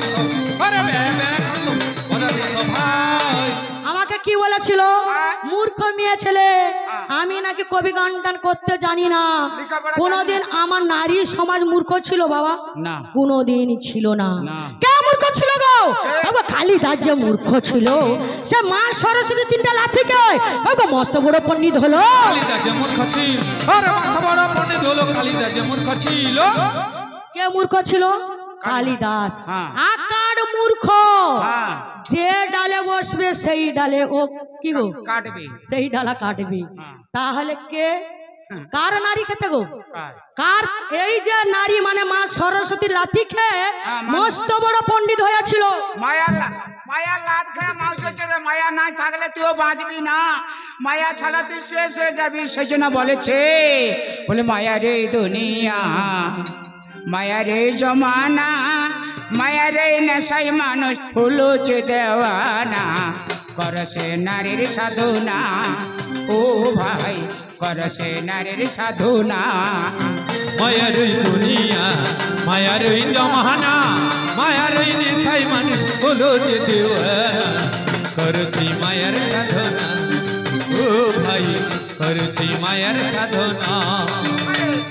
ওরে ব্যা ব্যা করতো, বলো ভাই। আমাকে কি বলেছিল? মূর্খ মেয়ে ছেলে, আমি নাকি কবি গান টান করতে জানি না। কোনোদিন আমার নারী সমাজ মূর্খ ছিল বাবা? না, কোনোদিনই ছিল না। কে মূর্খ মূর্খ ছিল গো বাবা, কালিদাস যে মূর্খ ছিল সে মা সরস্বতী তিনটা লাঠিকে বাবা মস্ত বড় পণ্ডিত হলো। কালিদাস যে মূর্খ ছিল, আরে মস্ত বড় পণ্ডিত হলো। কালিদাস যে মূর্খ ছিল, কে মূর্খ ছিল? কালিদাস। আকার মূর্খ, যে ডালে বসবে সেই ডালে ও কি গো কাটবে, সেই ডালা কাটবে। তাহলে কে কার নারী খেতে গো? কার? এই যে নারী মানে মা সরস্বতী লাথি খেয়ে মস্ত বড় পণ্ডিত হয়েছিল। মায়া লাত খায় মাংস চড়ে, মায়া নাই থাকলে তুইও বাঁচবি না, মায়া ছাড়া তুই শেষ হয়ে যাবি। সেই জন্য বলেছে, বলে মায়া রে দুনিয়া, মায়া রে জমানা, মায়া রে নেশাই মানুষ হলো যে দেওয়ানা, করছে নারীর সাধনা ও ভাই, করছে নারীর সাধনা। মায়ার ওই দুনিয়া, মায়ার ওই জমানা, মায়ার ওই নেশাই মানুষ হলো যে দেওয়ানা, করছি মায়ার সাধনা ও ভাই, করছি মায়ার সাধনা।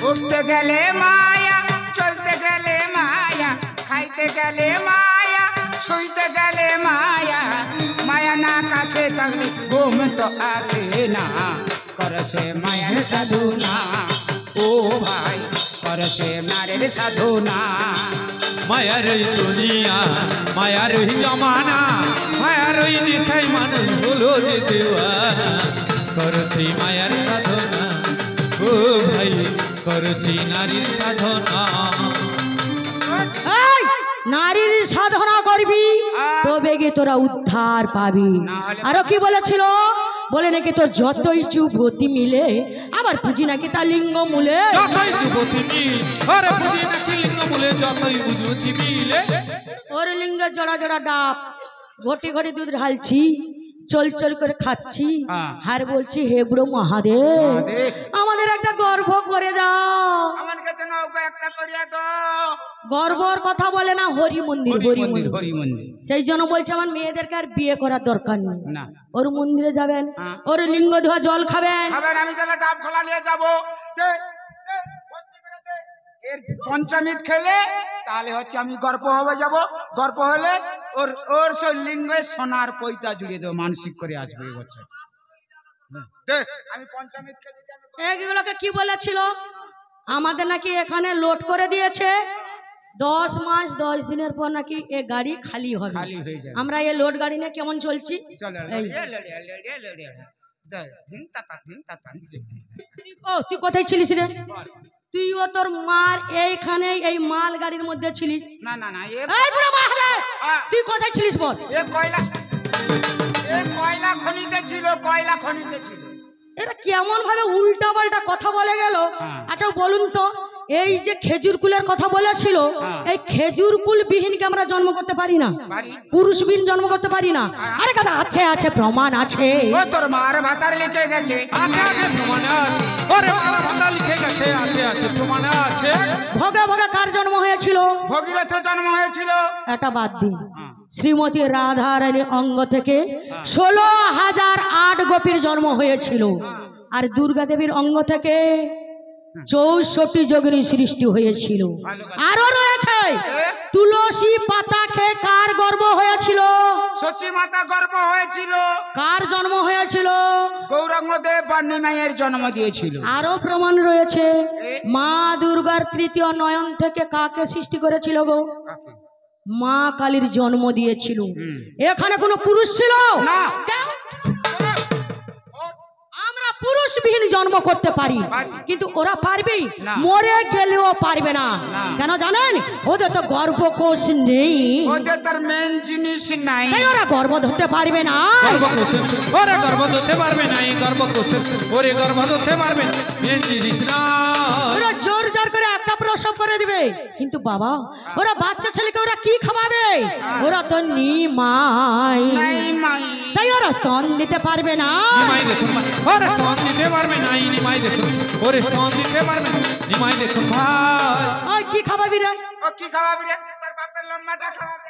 উঠতে গেলে মায়া, চলতে গেলে মায়া, খাইতে গেলে মায়া, শুইতে গেলে মায়া, মায়া না কাছে থাকলে ঘুম তো আসে না, করছে মায়ার সাধনা ও ভাই, করছে নারীর সাধনা। মায়ার ওই দুনিয়া, মায়ার ওই জমানা, মায়ার ওই নেশাই মানুষ হলো যে দেওয়ানা, করছি মায়ার সাধনা ও ভাই, করছি নারীর সাধনা। এই নারীর সাধনা করবি তবে গিয়ে তোরা উদ্ধার পাবি। আরো কি বলেছিল? বলে নাকি তোর যতই যুবতী মিলে আবার পুঁজি নাকি তার লিঙ্গ মূলে, যতই যুবতী মিল, আরে পুঁজি নাকি লিঙ্গ মূলে, যতই যুবতী মিলে। ওর লিঙ্গে জোড়া জোড়া ডাব, ঘটি ঘটি দুধ ঢালছি, চল চল করে খাচ্ছি, আর বলছি হে বুড়ো মহাদেব আমাদের একটা গর্ভ করে দাও। আমাকে যেন একটা করিয়া দাও। গর্বর কথা বলে না, হরি মন্দির, হরি মন্দির, হরি মন্দির। সেই জন্য বলছে আমার মেয়েদেরকে আর বিয়ে করার দরকার নেই, না ওর মন্দিরে যাবেন, ওর লিঙ্গ ধোয়া জল খাবেন। আমি তাহলে ডাব খোলা নিয়ে যাবো। এর পঞ্চমীত খেলে তাহলে হচ্ছে আমি গর্ব হবে যাব, গর্ব হলে ওর ওর সেই লিঙ্গে সোনার পৈতা জুড়িয়ে দেবো, মানসিক করে আসবে এই বছর। আমি পঞ্চমীত খেলে এগুলোকে কি বলেছিল? আমাদের নাকি এখানে লোড করে দিয়েছে, 10 মাস 10 দিনের পর নাকি এ গাড়ি খালি হবে, খালি হয়ে যাবে। আমরা এই লোড গাড়ি নিয়ে কেমন চলছি। চলো ও তুই কোথায় ছিলিস রে? তুইও তোর মার এইখানে এই মাল গাড়ির মধ্যে ছিলিস। না না না, এই বুড়ো মহাদেব তুই কোথায় ছিলিস বল? এ কয়লা খনিতে ছিল, কয়লা খনিতে ছিল। এরা কেমন ভাবে উল্টা পাল্টা কথা বলে গেল। আচ্ছা বলুন তো, এই যে খেজুর কুলের কথা বলেছিল, এই খেজুর কুল বিহীনকে আমরা জন্ম করতে পারি না, পুরুষ বিহীন জন্ম করতে পারি না। আরে কথা আছে, আছে প্রমাণ আছে। ও তোর মার ভাতার লিখে গেছে, আছে আছে প্রমাণ আছে, ওরে মার ভাতার লিখে গেছে, আছে আছে প্রমাণ আছে। ভোগে ভোগে কার জন্ম হয়েছিল? ভগীরথের জন্ম হয়েছিল। এটা বাদ দিন, শ্রীমতী রাধা রানীর অঙ্গ থেকে 16,008 গোপীর জন্ম হয়েছিল, আর দুর্গা দেবীর অঙ্গ থেকে 64 যোগিনী সৃষ্টি হয়েছিল। আরো রয়েছে তুলসী পাতা খেয়ে কার গর্ভ হয়েছিল? সচী মাতা গর্ভ হয়েছিল। কার জন্ম হয়েছিল? গৌরাঙ্গ দেব পান্নিমায়ের জন্ম দিয়েছিল। আরো প্রমাণ রয়েছে, মা দুর্গার তৃতীয় নয়ন থেকে কাকে সৃষ্টি করেছিল গো? মা কালীর জন্ম দিয়েছিল। এখানে কোনো পুরুষ ছিল না। আমরা পুরুষবিহীন জন্ম করতে পারি, কিন্তু ওরা পারবে? মরে গেলেও পারবে না। কেন জানেন? ওদের তো গর্ভকোষ নেই, ওদের তার মেন জিনিস নাই, তাই ওরা গর্ভ ধরতে পারবে না। গর্ভকোষ ওরে গর্ভ ধরতে পারবে না, এই গর্ভকোষ ওরে গর্ভ ধরতে পারবে মেন জিনিস না। ওরা জোর জোর করে একটা প্রসব করে দিবে, কিন্তু বাবা ওরা বাচ্চা ছেলেকে ওরা কি খাওয়াবে? ওরা তো নিমাই, তাই ওরা স্তন দিতে পারবে না। নিমাই দেখুন ওরে স্তন দিতে পারবে না, নিমাই দেখুন ওরে স্তন দিতে পারবে না, নিমাই দেখুন ভাই। ওই কি খাওয়াবি রে? ও কি খাওয়াবি রে? তার বাপের লম্বাটা খাওয়াবে।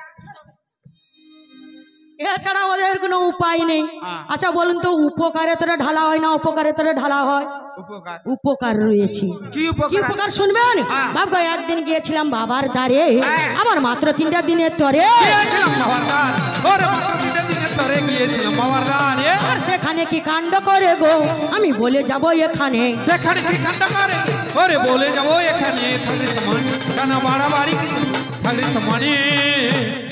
এছাড়া ওদের কোনো উপায় নেই। হ্যাঁ। আচ্ছা বলুন তো, উপকারে তোরা ঢালা হয় না উপকারে তোরা ঢালা হয়? উপকার উপকার রয়েছে। কি কি উপকার আছে? উপকার শুনবেন? হ্যাঁ। বাবা একদিন গিয়েছিলাম বাবার দ্বারে, হ্যাঁ। আমার মাত্র 3টা দিনের তরে, গিয়েছিলাম বাবার দ্বার, ওরে মাত্র 3 দিনের তরে গিয়েছিলাম বাবার দ্বারে। আর সেখানে কি কাণ্ড করে গো, আমি বলে যাব এখানে। সেখানে কি কাণ্ড করে, ওরে বলে যাবো এখানে থাকলে সমান, কেন বাড়াবাড়ি থাকলে সমানে।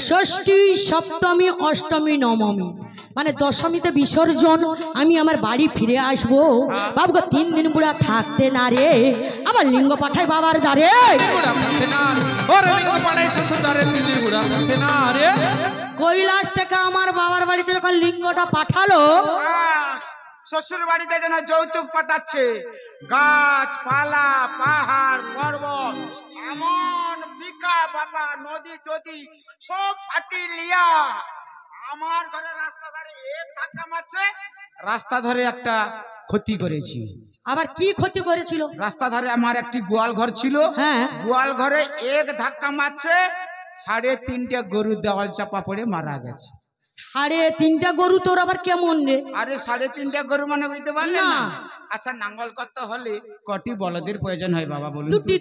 ষষ্ঠী সপ্তমী অষ্টমী নবমী মানে দশমীতে বিসর্জন, আমি আমার বাড়ি ফিরে আসবো। বাবুকে 3 দিন বুড়া থাকতে না রে, আবার লিঙ্গ পাঠাই বাবার দ্বারে। বুড়া থাকতে না রে, ওরে লিঙ্গ পাড়ায় শ্বশুর দ্বারে দিল্লির বুড়া থাকতে না রে। কৈলাস থেকে আমার বাবার বাড়িতে যখন লিঙ্গটা পাঠালো, শ্বশুর বাড়িতে যেন যৌতুক পাঠাচ্ছে, গাছপালা পাহাড় পর্বত এমন বিকা বাবা নদী টদী সব ফাটি লিয়া আমার ঘরে রাস্তা ধারে এক ধাক্কা মারছে। রাস্তা ধরে একটা ক্ষতি করেছি। আবার কি ক্ষতি করেছিল? রাস্তা ধারে আমার একটি গোয়াল ঘর ছিল, হ্যাঁ। গোয়াল ঘরে এক ধাক্কা মারছে, 3.5 গরু দেওয়াল চাপা পড়ে মারা গেছে। 3.5টা গরু তোর আবার কেমন রে? আরে 3.5 গরু মানে বুঝতে পারলেন না। না? আচ্ছা নাঙ্গল করতে হলে কটি বলদের প্রয়োজন হয় বাবা বলুন? দুটি।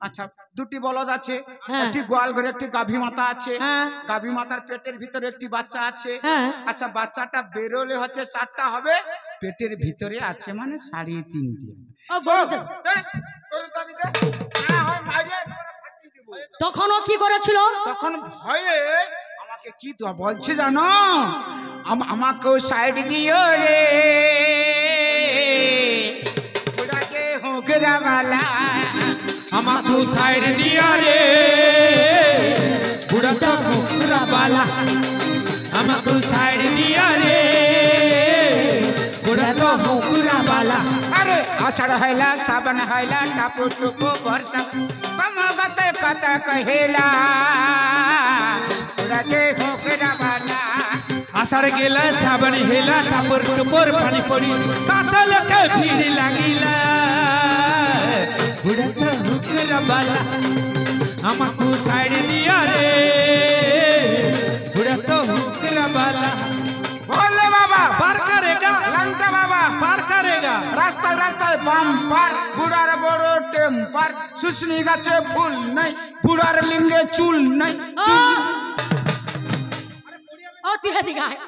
আচ্ছা 2টি বলদ আছে, হ্যাঁ। একটি গোয়াল ঘরে একটি গাভী মাতা আছে, হ্যাঁ। গাভী মাতার পেটের ভিতরে একটি বাচ্চা আছে। হ্যাঁ। আচ্ছা বাচ্চাটা বেরোলে হচ্ছে 4টা হবে, পেটের ভিতরে আছে মানে 3.5। ও গরুতে তখন ও কি করেছিল? তখন ভয়ে আমাকে কি তো বলছে জানো, আমাকেও সাইড দিও রে ওটাকে হোকরা বালা, আমাকে সাইড দিয়া রে বুড়া তো মুখরা বালা, আমাকে সাইড দিয়া রে বুড়া তো মুখরা বালা। আরে আষাঢ় হইলা শ্রাবণ হইলা টাপু টুপু বর্ষা কমগতে কথা কহিলা ওটাকে হোকরা বালা। আষাঢ় গেলা শ্রাবণ হেলা টাপর টুপর পানি পড়ি কাতলকে ভিড় লাগিলা বুড়া তো মুখরা বালা, আমাকে সাইড দিয়া রে বুড়া তো মুখরা বালা। বলে বাবা পার করেগা লঙ্কা বাবা পার করেগা, রাস্তায় রাস্তায় বাম্পার, বুড়ার বড় টেম্পার, শুশনি গাছে ফুল নাই, বুড়ার লিঙ্গে চুল নাই। ও তুই এদিকে আয়।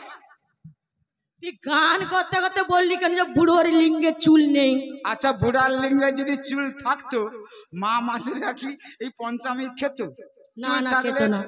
তুই গান করতে করতে বললি কেন যে বুড়োর লিঙ্গে চুল নেই? আচ্ছা বুড়ার লিঙ্গে যদি চুল থাকতো মা মাসিরা কি এই পঞ্চামৃত খেত? না, চুল না, থাকলে খেত না।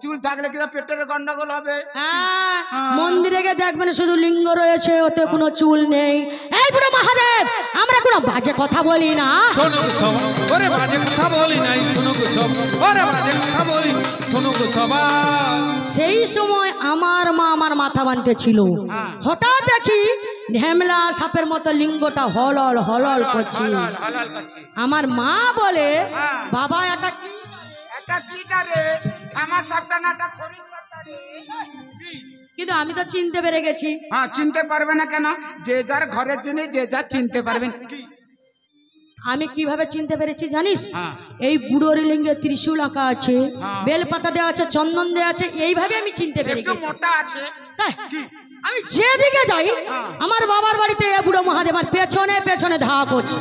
চুল থাকলে কি পেটের গন্ডগোল হবে? হ্যাঁ, হ্যাঁ। মন্দিরে গিয়ে দেখবেন শুধু লিঙ্গ রয়েছে, ওতে কোনো চুল নেই। এই বুড়ো মহাদেব, আমরা কোনো বাজে কথা বলি না। শোনো গো সব, ওরে বাজে কথা বলি নাই, শোনো গো সব, ওরে বাজে কথা বলি, শোনো গো সবাই। সেই সময় আমার মা আমার মাথা বানতে ছিল, হ্যাঁ। হঠাৎ দেখি ঢেমলা সাপের মতো লিঙ্গটা হলল হলল করছে। হালাল, হালাল করছে। আমার মা বলে, হ্যাঁ। বাবা এটা কি? এটা কিটা রে? আমার সাপটা না এটা খরির সাপটা রে? কি? কিন্তু আমি তো চিনতে পেরে গেছি। হ্যাঁ চিনতে পারবে না কেন? যে যার ঘরের জিনিস যে যার চিনতে পারবেন। কি? আমি কিভাবে চিনতে পেরেছি জানিস? হ্যাঁ। এই বুড়োর লিঙ্গে ত্রিশূল আঁকা আছে, হ্যাঁ। বেলপাতা দেওয়া আছে, চন্দন দেওয়া আছে, এইভাবে আমি চিনতে পেরে একটু গেছি। মোটা আছে। তাই কি? আমি যেদিকে যাই হ্যাঁ। আমার বাবার বাড়িতে এ বুড়ো মহাদেব আমার পেছনে পেছনে ধাওয়া করছে।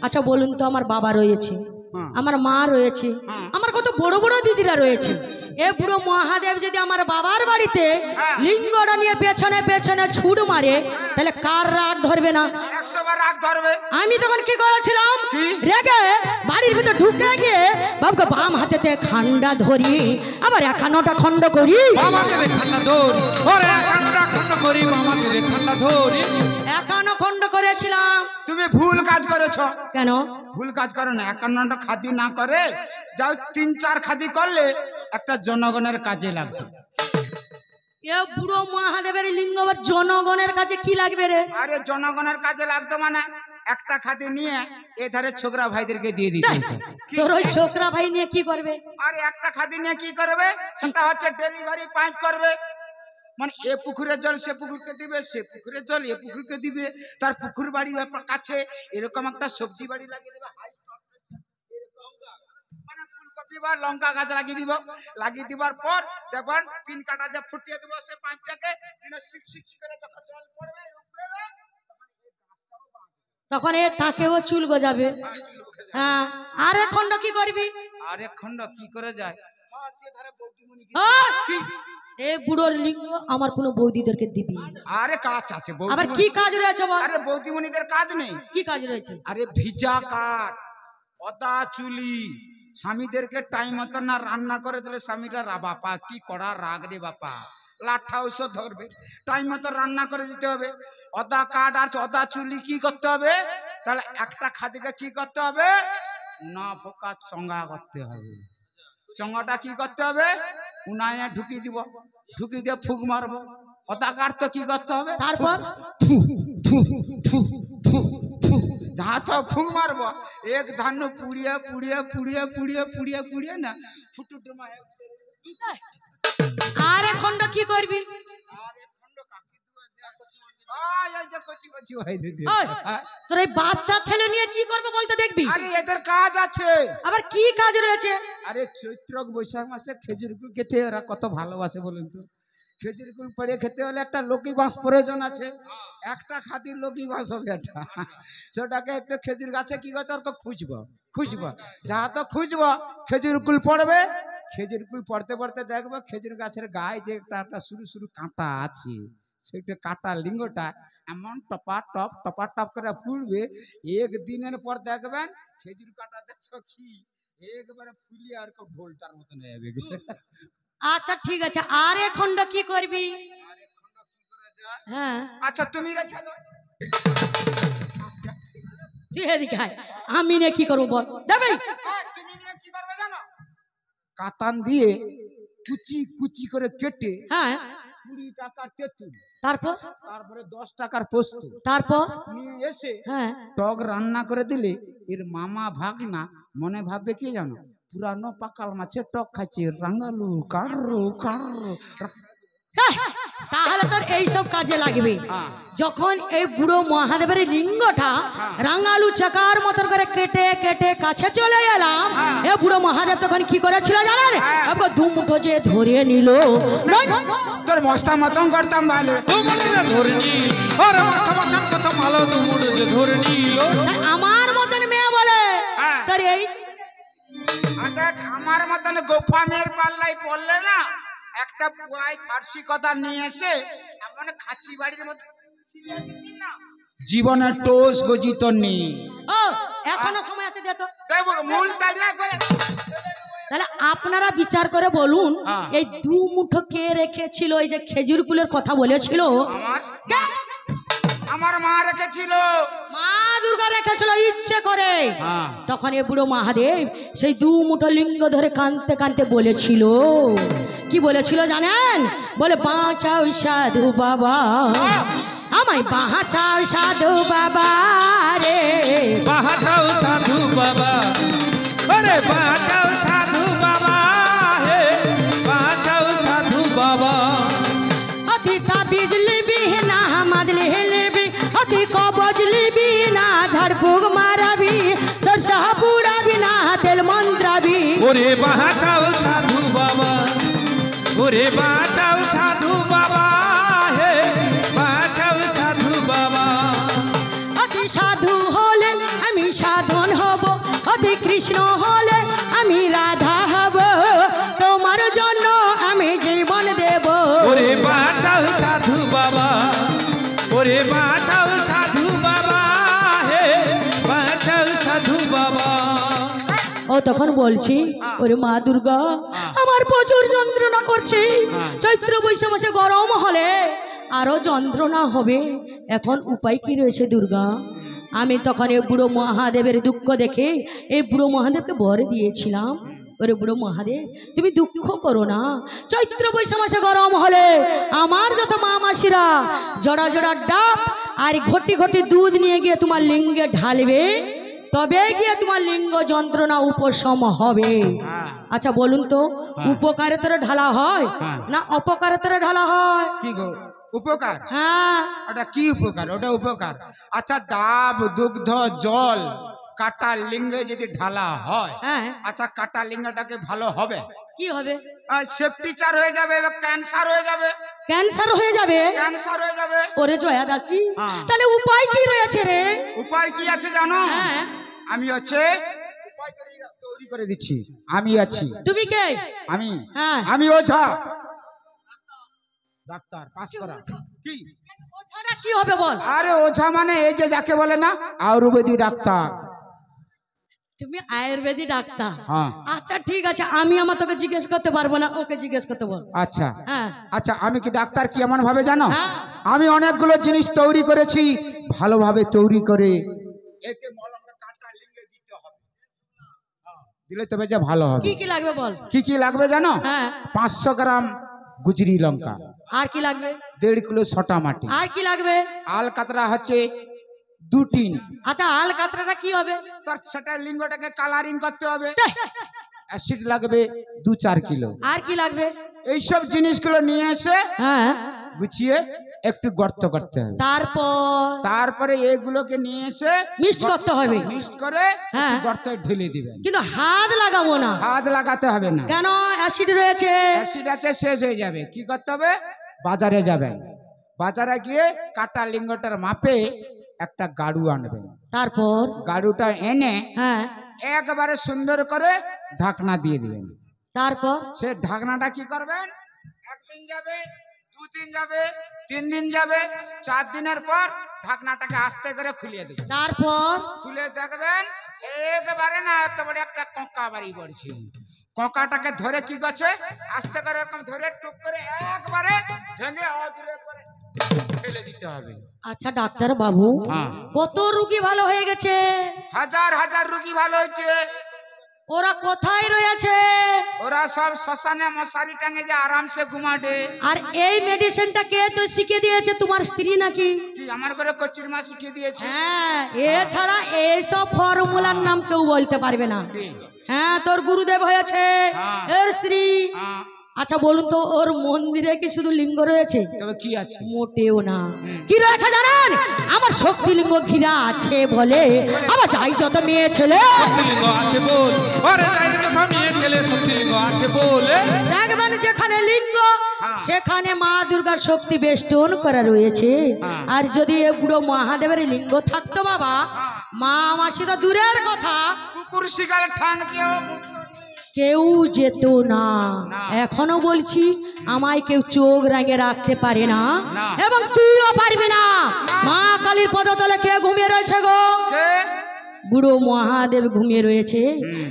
আচ্ছা বলুন তো, আমার বাবা রয়েছে, হ্যাঁ। আমার মা রয়েছে, হ্যাঁ। আমার কত বড় বড় দিদিরা রয়েছে। এ বুড়ো মহাদেব যদি আমার বাবার বাড়িতে হ্যাঁ। লিঙ্গটা নিয়ে পেছনে পেছনে ছুট মারে, তাহলে কার রাগ ধরবে না? 100 বার রাগ ধরবে। আমি তখন কি করেছিলাম? কি? রেগে বাড়ির ভিতর ঢুকে গিয়ে বাবুকে বাম হাতেতে খান্ডা ধরি, আবার 51টা খণ্ড করি। বাবাকে রে খান্না ধরি, ওরে খান্না খন্ড করি, বাবাকে রে খান্না ধরি। 51 খণ্ড করেছিলাম। তুমি ভুল কাজ করেছো। কেন? ভুল কাজ করো না, 51টা খাদি না করে যাও 3-4 খাদি করলে একটা জনগণের কাজে লাগবে। এ বুড়ো মহাদেবের লিঙ্গ আবার জনগণের কাছে কি লাগবে রে? আরে জনগণের কাজে লাগতো মানে একটা খাদি নিয়ে এধারে ছোকরা ভাইদেরকে দিয়ে দিতে হতো। কি? তোর ওই ছোকরা ভাই নিয়ে কি করবে? আরে একটা খাদি নিয়ে কি করবে? সেটা হচ্ছে ডেলিভারি পাইপ করবে। মানে এ পুকুরের জল সে পুকুরকে দিবে, সে পুকুরের জল এ পুকুরকে দিবে, তার পুকুর বাড়ি কাছে এরকম একটা সবজি বাড়ি লাগিয়ে দেবে। মানে ফুলকপি দিবার লঙ্কা গাছ লাগিয়ে দিব, লাগিয়ে দিবার পর দেখবেন পিন কাটা দিয়ে ফুটিয়ে দিব সে পাঁচটাকে, শিক শিক করে যখন জল পড়বে তখন এর টাকেও চুল গজাবে। হ্যাঁ, আর এক খন্ড কি করবি? আর এক খন্ড কি করে যায়? এ বুড়োর লিঙ্গ আমার কোনো বৌদিদেরকে দিবি। আরে কাজ আছে, আবার কি কাজ রয়েছে? আরে বৌদিমণিদের কাজ নেই? কি কাজ রয়েছে? আরে ভিজা কাঠ, অদা চুলি, স্বামীদেরকে টাইম মতো না রান্না করে দিলে স্বামীরা বাপা কি করা রাগ রে বাপা, লাঠা ঔষধ ধরবে, টাইম মতো রান্না করে দিতে হবে। অদা কাঠ আর অদা চুলি কি করতে হবে? তাহলে একটা খাদিকে কি করতে হবে? না ফোকা চঙ্গা করতে হবে। চঙ্গাটা কি করতে হবে? উনায় ঢুকিয়ে দিব, ঢুকিয়ে দিয়ে ফুক মারবো। অদা কাঠ তো কি করতে হবে? তারপর যা তো ফুক মারবো, এক ধান পুড়িয়ে পুড়িয়ে পুড়িয়ে পুড়িয়ে পুড়িয়ে পুড়িয়ে না ফুটু ডুমা। আর এক খন্ড কি করবি? তোর এই বাচ্চা ছেলে নিয়ে কি করবে বলতে দেখবি? আরে এদের কাজ আছে। আবার কি কাজ রয়েছে? আরে চৈত্র বৈশাখ মাসে খেজুর গুড় খেতে ওরা কত ভালোবাসে বলুন তো। খেজুর গুড় পড়ে খেতে হলে একটা লক্ষ্মী বাঁশ প্রয়োজন আছে, একটা খাতির লক্ষ্মী বাঁশ হবে এটা। সেটাকে একটু খেজুর গাছে কি করতে ওর খুঁজবো যা তো খুঁজবো খেজুর গুড় পড়বে। খেজুর গুড় পড়তে পড়তে দেখবো খেজুর গাছের গায়ে যে একটা সরু সরু কাঁটা আছে, সেটা কাঁটা লিঙ্গটা এমন টপা টপ করে ফুলবে। একদিনের পর দেখবেন খেজুর কাঁটা দেখছো কি একবারে ফুলিয়ে আর কেউ ঢোলটার মতন হয়ে যাবে। আচ্ছা ঠিক আছে, আর এক খন্ড কি করবি? হ্যাঁ আচ্ছা তুমি রেখে দাও, তুই এদিকে আয়। আমি নিয়ে কি করবো বল? দেবে তুমি নিয়ে কি করবে জানো? কাতান দিয়ে কুচি কুচি করে কেটে, হ্যাঁ 20 টাকার তেঁতুল, তারপরে 10 টাকার পোস্ত, তারপর নিয়ে এসে হ্যাঁ টক রান্না করে দিলে এর মামা ভাগনা মনে ভাববে কি জানো? পুরানো পাকাল মাছের টক খাচ্ছে, রাঙালু কারু কারু। তাহলে তোর এইসব কাজে লাগবে। যখন এই বুড়ো মহাদেবের লিঙ্গটা রাঙালু চাকার মতন করে কেটে কেটে কাছে চলে এলাম, এ বুড়ো মহাদেব তখন কি করেছিল জানেন? দু মুঠো যে ধরে নিল, তোর মস্তা মতন করতাম ভালো, আমার মতন মেয়ে বলে তোর এই আমার মতন গোফা মেয়ের পাল্লাই পড়লে না একটা পুয়াই ফার্সি কথা নিয়ে এসে এমন খাচি বাড়ির মতো জীবনে টোস গজিত নেই। ও এখনো সময় আছে, দে তো মূল তাড়িয়া করে। তাহলে আপনারা বিচার করে বলুন, এই 2 মুঠো কে রেখেছিল? এই যে খেজুর কুলের কথা বলেছিল আমার মা রেখেছিল, মা দুর্গা রেখেছিল ইচ্ছে করে। তখন এ বুড়ো মহাদেব সেই 2 মুঠো লিঙ্গ ধরে কাঁদতে কাঁদতে বলেছিল, কি বলেছিল জানেন? বলে বাঁচাও সাধু বাবা, আমায় বাঁচাও সাধু বাবা রে, বাঁচাও সাধু বাবা, আরে বাঁচাও সাধু বাবা, হে বাঁচাও সাধু বাবা। অতি তাবিজ লিবি না মাদলি লিবি, অতি কবজ লিবি না ঝাড়ফুঁক মারাবি, সরষা পুড়াবি না তেল মন্ত্রাবি। ওরে বাঁচাও সাধু বাবা, ওরে বাঁচাও সাধু বাবা, হে বাঁচাও সাধু বাবা। অতি সাধু হলে আমি সাধন হব, অতি কৃষ্ণ হলে আমি রাধা হব, তোমার জন্য আমি জীবন দেব। ওরে বাঁচাও সাধু বাবা, ওরে বাঁচাও সাধু বাবা, হে বাঁচাও সাধু বাবা। ও তখন বলছি, ওরে মা দুর্গা আমার প্রচুর যন্ত্রণা করছে, চৈত্র বৈশাখ মাসে গরম হলে আরো যন্ত্রণা হবে, এখন উপায় কি রয়েছে দুর্গা? আমি তখন এই বুড়ো মহাদেবের দুঃখ দেখে এই বুড়ো মহাদেবকে বর দিয়েছিলাম, ওরে বুড়ো মহাদেব তুমি দুঃখ করো না, চৈত্র বৈশাখ মাসে গরম হলে আমার যত মা মাসিরা জড়া জড়া ডাব আর ঘটি ঘটি দুধ নিয়ে গিয়ে তোমার লিঙ্গে ঢালবে, তবে গিয়ে তোমার লিঙ্গ যন্ত্রণা উপশম হবে। আচ্ছা বলুন তো, উপকারে তোরে ঢালা হয় না অপকারে তোরে ঢালা হয়? কি গো উপকার? হ্যাঁ ওটা কি উপকার? ওটা উপকার। আচ্ছা ডাব দুগ্ধ জল কাটা লিঙ্গে যদি ঢালা হয়, হ্যাঁ আচ্ছা কাটা লিঙ্গটাকে ভালো হবে? কি হবে? সেপটিচার হয়ে যাবে, ক্যান্সার হয়ে যাবে। ক্যান্সার হয়ে যাবে? ক্যান্সার হয়ে যাবে। ওরে জয়া দাসী, হ্যাঁ। তাহলে উপায় কি রয়েছে রে? উপায় কি আছে জানো? হ্যাঁ আমি হচ্ছে উপায় তৈরি করে দিচ্ছি। আমি আছি। তুমি কে? আমি হ্যাঁ আমি ওঝা ডাক্তার পাস করা। কি ওঝাটা কি হবে বল? আরে ওঝা মানে এই যে যাকে বলে না আয়ুর্বেদিক ডাক্তার। তুমি আয়ুর্বেদিক ডাক্তার? হ্যাঁ। আচ্ছা ঠিক আছে, আমি আমার তোকে জিজ্ঞেস করতে পারবো না, ওকে জিজ্ঞেস করতে বল। আচ্ছা হ্যাঁ আচ্ছা, আমি কি ডাক্তার কি এমন ভাবে জানো? হ্যাঁ। আমি অনেকগুলো জিনিস তৈরি করেছি, ভালোভাবে তৈরি করে একে মলমটা কাটা লিঙ্গে দিতে হবে। দিলে তবে যে ভালো হবে। কি কি লাগবে বল? কি কি লাগবে জানো? হ্যাঁ 500 গ্রাম গুজরি লঙ্কা, আর কি লাগবে? 1.5 কিলো ছটা মাটি, আর কি লাগবে? আল কাতরা হচ্ছে 2 টিন। আচ্ছা আল কাতরাটা কি হবে? তার সেটা লিঙ্গটাকে কালারিং করতে হবে। অ্যাসিড লাগবে 2-4 কিলো। আর কি লাগবে? এইসব জিনিসগুলো নিয়ে এসে হ্যাঁ গুছিয়ে একটু গর্ত করতে হবে। তারপরে এগুলোকে নিয়ে এসে মিক্স করতে হবে। মিক্স করে হ্যাঁ। গর্তে ঢেলে দিবেন। কিন্তু হাত লাগাবো না। হাত লাগাতে হবে না। কেন? অ্যাসিড রয়েছে। অ্যাসিড আছে, শেষ হয়ে যাবে। কি করতে হবে? বাজারে যাবেন, বাজারে গিয়ে কাটা লিঙ্গটার মাপে একটা গাড়ু আনবেন। তারপর গাড়ুটা এনে হ্যাঁ একবারে সুন্দর করে ঢাকনা দিয়ে দিবেন। তারপর সে ঢাকনাটা কি করবেন? 1 দিন যাবে, 2 দিন যাবে, 3 দিন যাবে, 4 দিনের পর ঢাকনাটাকে আস্তে করে খুলিয়ে দেবেন। তারপর খুলে দেখবেন একবারে না এত বড় একটা কোঁকা বাড়ি পড়ছে। কোঁকাটাকে ধরে কি করছে? আস্তে করে এরকম ধরে টুক করে একবারে ভেঙে অদূরে একবারে ফেলে দিতে হবে। আচ্ছা ডাক্তার বাবু, হ্যাঁ। কত রোগী ভালো হয়ে গেছে? হাজার হাজার রোগী ভালো হয়েছে। ওরা কোথায় রয়েছে? ওরা সব শ্মশানে মশারি টাঙে যে আরামসে ঘুমাটে। আর এই মেডিসিনটা কে তো শিখিয়ে দিয়েছে? তোমার স্ত্রী নাকি? কি আমার ঘরে কচির মা শিখিয়ে দিয়েছে? হ্যাঁ, এছাড়া এইসব ফর্মুলার নাম কেউ বলতে পারবে না। কি? হ্যাঁ, তোর গুরুদেব হয়েছে হ্যাঁ। এর স্ত্রী। হ্যাঁ। আচ্ছা বলুন তো, ওর মন্দিরে কি শুধু লিঙ্গ রয়েছে? তবে কি আছে? মোটেও না। কি রয়েছে জানেন? আমার শক্তি লিঙ্গ ঘিরা আছে বলে আমার যাই যত মেয়ে ছেলে শক্তিলিঙ্গ আছে বল, ওরে যাই যত মেয়ে ছেলে শক্তিলিঙ্গ আছে বলে দেখবেন যেখানে লিঙ্গ হ্যাঁ। সেখানে মা দুর্গার শক্তি বেষ্টন করা রয়েছে। হ্যাঁ। আর যদি এ বুড়ো মহাদেবের লিঙ্গ থাকতো বাবা, মা মাসি তো দূরের কথা, কুকুর শিকার ঠাং কেউ যেত না। না। এখনো বলছি, আমায় কেউ চোখ রাঙে রাখতে পারে না, না। এবং তুইও পারবি না। মা কালীর পদতলে কে ঘুমিয়ে রয়েছে গো? কে? বুড়ো মহাদেব ঘুমিয়ে রয়েছে।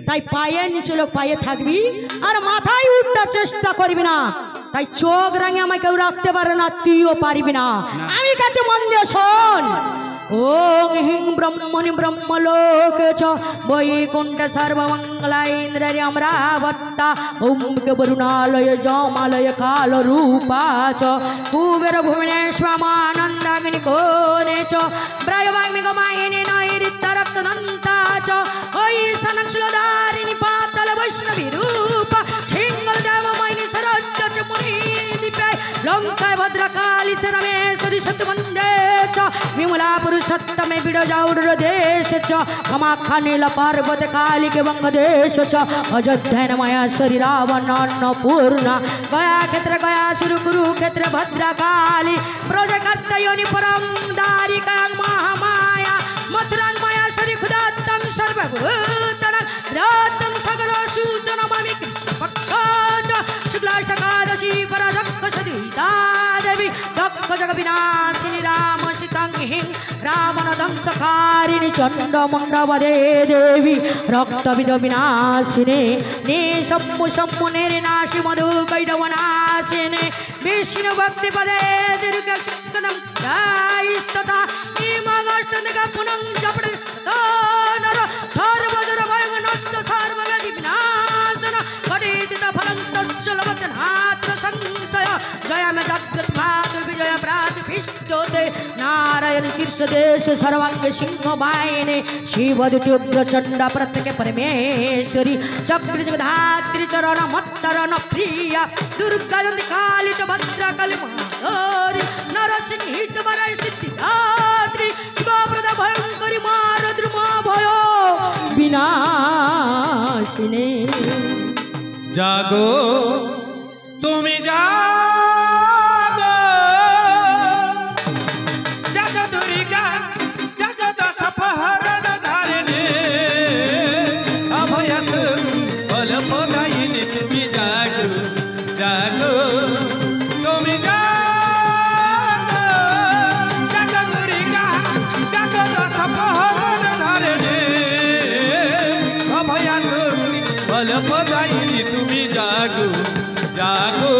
তাই পায়ে নিচে লোক পায়ে থাকবি আর মাথায় উঠতে চেষ্টা করবি না। তাই চোখ রাঙে আমায় কেউ রাখতে পারে না, তুইও পারবি না। আমি কাছে মন দিয়ে শোন। ওং হিং ব্রহ্মণি ব্রহ্মলোকে চ বৈকুণ্ঠ সর্বমঙ্গলায় ইন্দ্রারি অমরাবত্তা ওম কে বরুণালয় জমালয় কাল রূপা চ কুবের ভুবনেশ্বমানন্দাগ্নি কোণে চ ব্রয়বাগ্মি গমায়িনী নৈরিত্য রক্তদন্তা চ ওই সনক্ষলধারিণী পাতল বৈষ্ণবী রূপ সিংহল দেবময়িনী সরোজ্জ চ মুনি দীপে লঙ্কায় ভদ্রকালী চ রমেশ্বরী সত্যবন্দে চ विमला पुरुषोत्तमे बिडजाउर देश च कामाख्या नील पार्वत काली के बंगदेश च अयोध्या माया श्री रावण अन्नपूर्णा गया क्षेत्र गया सुर कुरुक्षेत्र भद्रा काली ब्रजकर्त योनि परम दारिका महामाया मथुरा माया श्री खुदात्तं सर्वभूतनं दात्तं सगर सूचन ममि कृष्ण भक्त शुक्लाष्टकादशी परजक्ष सदिता देवी दक्ष जग विनाशिनी राम सीतांगिं रावण ध्वंसकारिणी चंड मुंडवदे देवी रक्तविद विनाशिने निशम्भु शम्भुनिर नाशि मधु कैडवनाशिने विष्णु भक्ति पदे दीर्घ सुखदं दायस्तथा इमगस्तनिका पुनं जपडस्ततो नर सर्वदुर भयनस्त सर्वव्याधि विनाशन घटित फलं तस्य लभतेनात्र संशय जय मे जाग्रत भात विजय प्रातिष्ठते नारायण शीर्ष देश सर्वांग सिंह वाहिने शिव द्वितीय चंड प्रत्येक परमेश्वरी चक्र जगधात्री चरण मत्तरण प्रिया दुर्गा जंती काली च भद्रा काली महागौरी नरसिंही च वरय सिद्धिदात्री शिवप्रद भयंकरी मारुद्र भय জাগো তুমি জাগো জাগো দুর্গা জাগো দশ প্রহরণ ধারিণী অভয়স ফলপ্রদায়িনী তুমি জাগো জাগো তুমি জাগো জাগো দুর্গা জাগো দশ প্রহরণ ধারিণী অভয়স ফলপ্রদায়িনী তুমি জাগো জাগো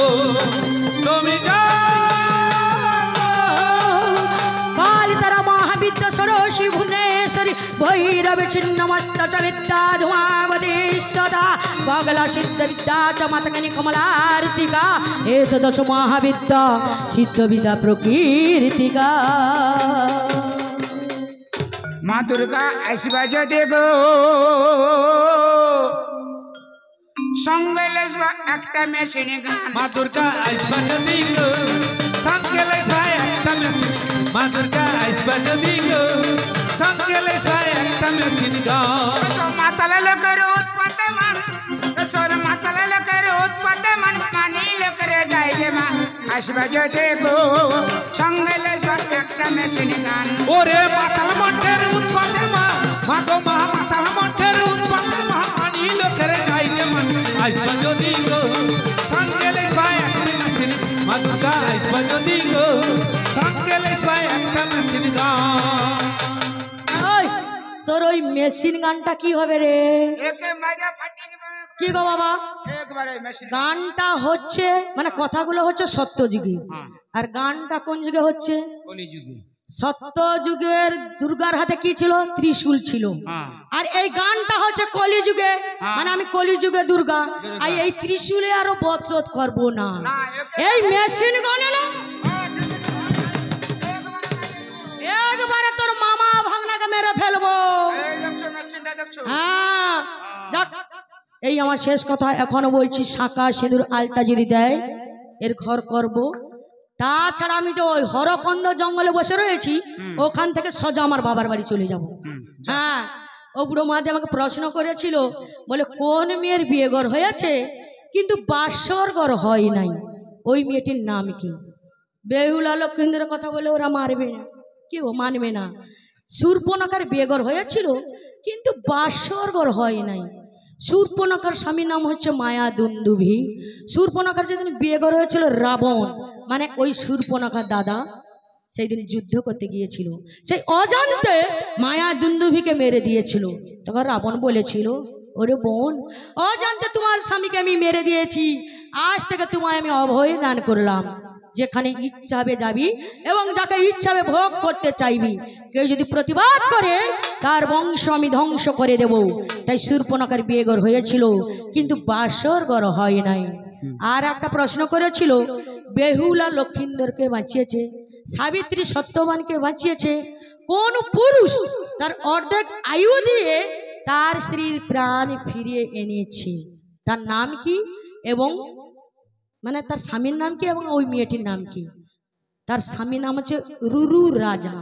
তুমি জাগো কালিতারা মহাবিদ্য সরসী ভুবনেশ্বরী ভৈরব ছিন্নমস্ত চ বিদ্যা ধুমাবতীস্তদা বগলা সিদ্ধ বিদ্যা চ মাতকনি কমলার্তিকা এতদশ মহাবিদ্যা সিদ্ধ বিদ্যা প্রকীর্তিকা। মা দুর্গা আসবা যদি গো সঙ্গে লেসবা একটা মেশিন গান। মা দুর্গা আসবা যদি গো সঙ্গে লেসবা একটা মেশিন মা দুর্গা আসবা যদি গো সঙ্গে লেসবা একটা মেশিন গান। মাতালে লোকের উৎপাতে মান সর মাতালে লোকের উৎপাতে মান মানি লোকের যাই যে মা আসবা যদি গো সঙ্গে লেসবা একটা মেশিন গান। ওরে মাতাল মঠের উৎপাতে মা মা গো মা মাতাল মঠের উৎপাতে মা মানি লোকের যাই যে মা আসবা যদি গো সঙ্গে লেসবা একটা মেশিন মা দুর্গা আসবা যদি গো সঙ্গে লেসবা একটা মেশিন গান। ওই তোর ওই মেশিন গানটা কি হবে রে? একে মাইরা ফাটিয়ে দিবে কি গো বাবা? একবারে মেশিন গানটা হচ্ছে মানে কথাগুলো হচ্ছে সত্য যুগে, হ্যাঁ আর গানটা কোন যুগে হচ্ছে? কলিযুগে। সত্য যুগের দুর্গার হাতে কি ছিল? ত্রিশূল ছিল। হ্যাঁ আর এই গানটা হচ্ছে কলিযুগে, হ্যাঁ। মানে আমি কলিযুগে দুর্গা, দুর্গা। আর এই ত্রিশূলে আরো বদরত করবো না। না এই মেশিন গানে না একবারে তোর মামা ভাঙনাকে মেরে ফেলবো। এই দেখছো মেশিনটা দেখছো? হ্যাঁ যাক, এই আমার শেষ কথা এখনো বলছি, শাঁখা সিঁদুর আলতা যদি দেয় এর ঘর করব। তাছাড়া আমি যে ওই হরকন্দ জঙ্গলে বসে রয়েছি ওখান থেকে সোজা আমার বাবার বাড়ি চলে যাব। হ্যাঁ, ও বুড়ো মাঝে আমাকে প্রশ্ন করেছিল, বলে কোন মেয়ের বিয়ে ঘর হয়েছে কিন্তু বাসর ঘর হয় নাই, ওই মেয়েটির নাম কি? বেহুলা লক্ষ্মীদের কথা বলে ওরা মারবে না, কেউ মানবে না। শূর্পণখার বিয়ে ঘর হয়েছিল কিন্তু বাসর ঘর হয় নাই। শূর্পণখার স্বামীর নাম হচ্ছে মায়া দুন্দুভি। শূর্পণখার যেদিন বিয়ে ঘর হয়েছিল রাবণ, মানে ওই শূর্পণখার দাদা সেই দিন যুদ্ধ করতে গিয়েছিল, সেই অজান্তে মায়া দুন্দুভিকে মেরে দিয়েছিল। তখন রাবণ বলেছিল, ওরে বোন, অজান্তে তোমার স্বামীকে আমি মেরে দিয়েছি, আজ থেকে তোমায় আমি অভয় দান করলাম, যেখানে ইচ্ছা হবে যাবি এবং যাকে ইচ্ছা হবে ভোগ করতে চাইবি, কেউ যদি প্রতিবাদ করে তার বংশ আমি ধ্বংস করে দেব। তাই শূর্পণখার বিয়ে ঘর হয়েছিল কিন্তু বাসর ঘর হয় নাই। আর একটা প্রশ্ন করেছিল, বেহুলা লক্ষিন্দরকে বাঁচিয়েছে, সাবিত্রী সত্যবানকে বাঁচিয়েছে কোন পুরুষ তার অর্ধেক আয়ু দিয়ে তার স্ত্রীর প্রাণ ফিরিয়ে এনেছে? তার নাম কি এবং মানে তার স্বামীর নাম কি এবং ওই মেয়েটির নাম কি? তার স্বামীর নাম হচ্ছে রুরু রাজা,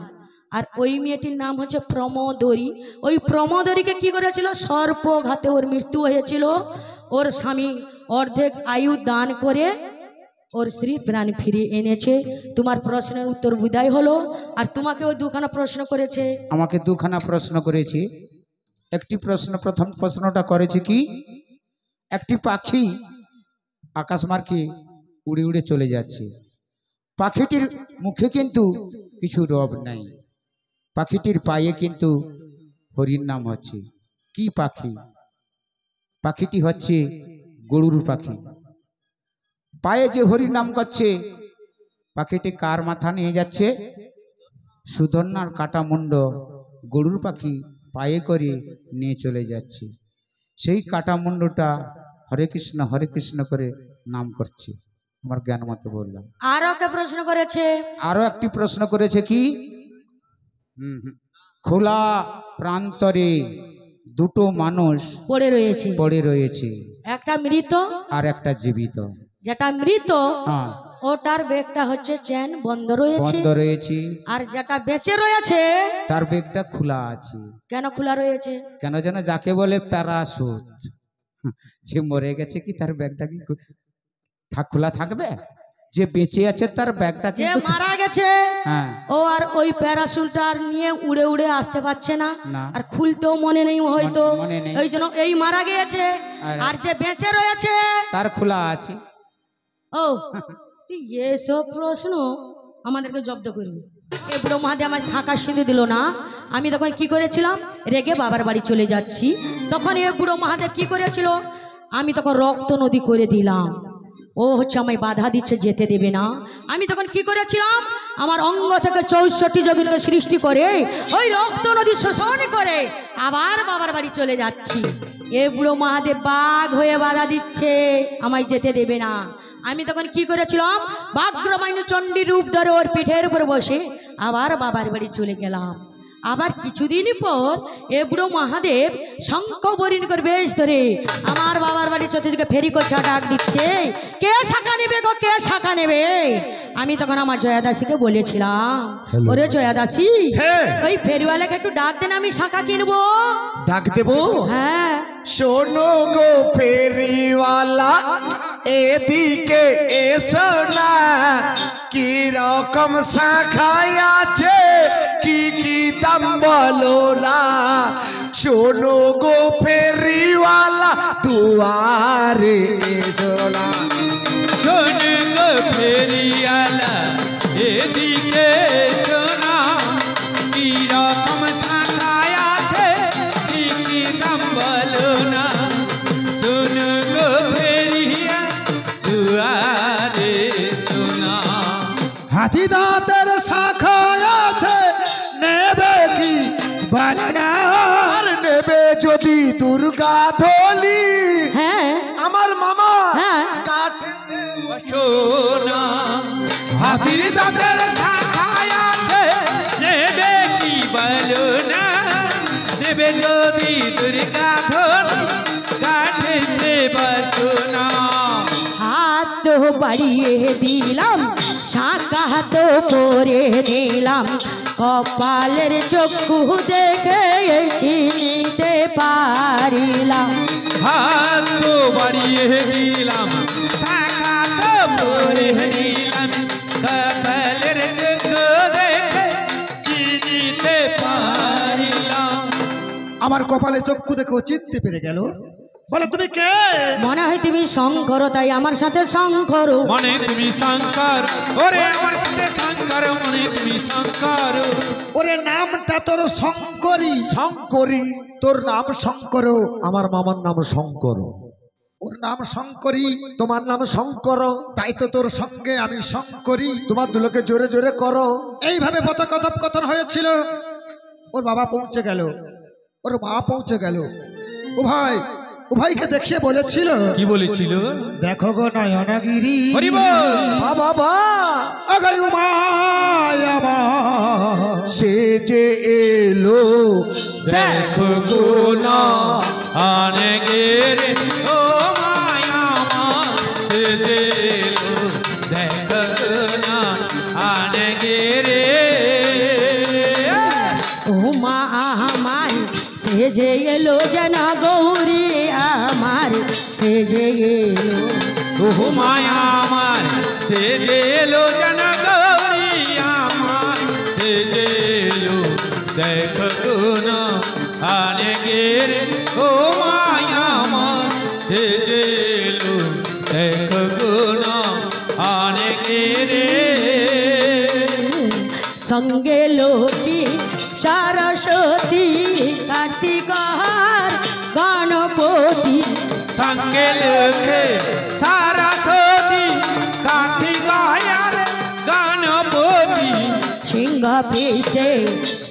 আর ওই মেয়েটির নাম হচ্ছে প্রমোদরী। ওই প্রমোদরীকে কি করেছিল? সর্পঘাতে ওর মৃত্যু হয়েছিল। ওর স্বামী অর্ধেক আয়ু দান করে ওর স্ত্রীর প্রাণ ফিরিয়ে এনেছে। তোমার প্রশ্নের উত্তর বিদায় হলো। আর তোমাকে ওই দুখানা প্রশ্ন করেছে। আমাকে দুখানা প্রশ্ন করেছে। একটি প্রশ্ন, প্রথম প্রশ্নটা করেছে কি, একটি পাখি আকাশমার্গে উড়ে উড়ে চলে যাচ্ছে, পাখিটির মুখে কিন্তু কিছু রব নাই, পাখিটির পায়ে কিন্তু হরির নাম হচ্ছে। কি পাখি? পাখিটি হচ্ছে গরুর পাখি। পায়ে যে হরির নাম করছে, পাখিটি কার মাথা নিয়ে যাচ্ছে? সুধন্যার কাটা মুন্ড গরুর পাখি পায়ে করে নিয়ে চলে যাচ্ছে। সেই কাটা মুন্ডটা হরে কৃষ্ণ করে নাম করছে। আমার জ্ঞান মতো বললাম। আরো একটা প্রশ্ন করেছে। আরো একটি প্রশ্ন করেছে কি, খোলা প্রান্তরে দুটো মানুষ পড়ে রয়েছে, একটা মৃত আর একটা জীবিত। যেটা মৃত ওটার বেগটা হচ্ছে চেন বন্ধ রয়েছে, আর যেটা বেঁচে রয়েছে তার বেগটা খোলা আছে। কেন খোলা রয়েছে? কেন যেন যাকে বলে প্যারাসুট। যে মরে গেছে কি তার ব্যাগটা কি খোলা থাকবে? যে বেঁচে আছে তার ব্যাগটা যে মারা গেছে হ্যাঁ ও আর ওই প্যারাসুটটা নিয়ে উড়ে উড়ে আসতে পারছে না, না। আর খুলতেও মনে নেই হয়তো, মনে নেই। ওই জন্য এই মারা গিয়েছে। আর যে বেঁচে রয়েছে তার খোলা আছে। ও তুই এসব প্রশ্ন আমাদেরকে জব্দ করবি। এ বুড়ো মহাদেব আমার শাঁকা সিঁদুর দিল না, আমি তখন কি করেছিলাম, রেগে বাবার বাড়ি চলে যাচ্ছি। তখন এ বুড়ো মহাদেব কি করেছিল, আমি তখন রক্ত নদী করে দিলাম। ও হচ্ছে আমায় বাধা দিচ্ছে, যেতে দেবে না। আমি তখন কি করেছিলাম, আমার অঙ্গ থেকে 64 যোগিনীকে সৃষ্টি করে ওই রক্ত নদী শোষণ করে আবার বাবার বাড়ি চলে যাচ্ছি। এ বুড়ো মহাদেব বাঘ হয়ে বাধা দিচ্ছে, আমায় যেতে দেবে না। আমি তখন কি করেছিলাম, বাগ্রমাইনী চণ্ডী রূপ ধরে ওর পিঠের উপর বসে আবার বাবার বাড়ি চলে গেলাম। আবার কিছুদিন পর এ বুড়ো মহাদেব শঙ্খ বরিণ করে বেশ ধরে আমার বাবার বাড়ি চতুর্দিকে ফেরি কোছা ডাক দিচ্ছে, কে শাখা নেবে গো, কে শাখা নেবে? আমি তখন আমার জয়াদাসীকে বলেছিলাম, ওরে জয়াদাসী, ওই ফেরিওয়ালাকে একটু ডাক দেন, আমি শাখা কিনবো। ডাক দেবো? হ্যাঁ। শোনো গো ফেরিওয়ালা, এদিকে এসো না, কি রকম শাখায় আছে, কি কি দাম বলো না। শোনো গো ফেরিওয়ালা, দুয়ারে এসো না। শোনো গো ফেরিওয়ালা, এদিকে এসো না, কি রকম শাখায় আছে, কি কি দাম বলো না। শোনো গো ফেরিয়া, দুয়ারে এসো না। হাতি দাঁতের শাখায় আছে, নেবে কি বলো না। আর নেবে যদি দুর্গা ধলি, হ্যাঁ আমার মামা হ্যাঁ কাঠে সোনা। হাতির দাঁতের শাখায় আছে, নেবে কি বলো না। নেবে যদি দুর্গা ধলি, কাঠে সে বসোনা। হাত তো বাড়িয়ে দিলাম, শাঁখা তো পরে নিলাম, কপালের চক্ষু দেখে চিনিতে পারিলাম। হাত তো বাড়িয়ে দিলাম, শাখা তো পরে নিলাম, কপালের চক্ষু দেখে চিনিতে পারিলাম। আমার কপালে চক্ষু দেখে চিনতে পেরে গেল। বলে তুমি কে? মনে হয় তুমি শঙ্কর, তাই আমার সাথে শঙ্কর। মনে তুমি শঙ্কর, ওরে আমার সাথে শঙ্কর, মনে তুমি শঙ্কর। ওরে নামটা তোর শঙ্করী, শঙ্করী, তোর নাম শঙ্কর, আমার মামার নাম শঙ্কর। ওর নাম শঙ্করী, তোমার নাম শঙ্কর, তাই তো তোর সঙ্গে আমি শঙ্করী। তোমার দুলোকে জোরে জোরে করো। এইভাবে কথোপকথন হয়েছিল। ওর বাবা পৌঁছে গেল, ওর মা পৌঁছে গেল। উভয়কে দেখিয়ে বলেছিল, কি বলেছিল? দেখো গো নয়নগিরি, বাবা আগাই উমায়ামা, সে যে এলো দেখো গো নয়নগিরি, ও মায়ামা, সে যে এলো দেখো গো নয়নগিরি। ও মা আমার, সে যে এলো যেন গৌরী আমার, সে যে এলো। ও মায়া আমার, সে যে এলো যেন গৌরী আমার, সে যে এলো দেখো গো নয়নগিরি, ও মায়া আমার, সে যে এলো দেখো গো নয়নগিরি। সঙ্গে লক্ষ্মী সরস্বতী কার্তিকার গণপতি, সঙ্গে লক্ষ্মী সরস্বতী কার্তিকার গণপতি। সিংহ পৃষ্ঠে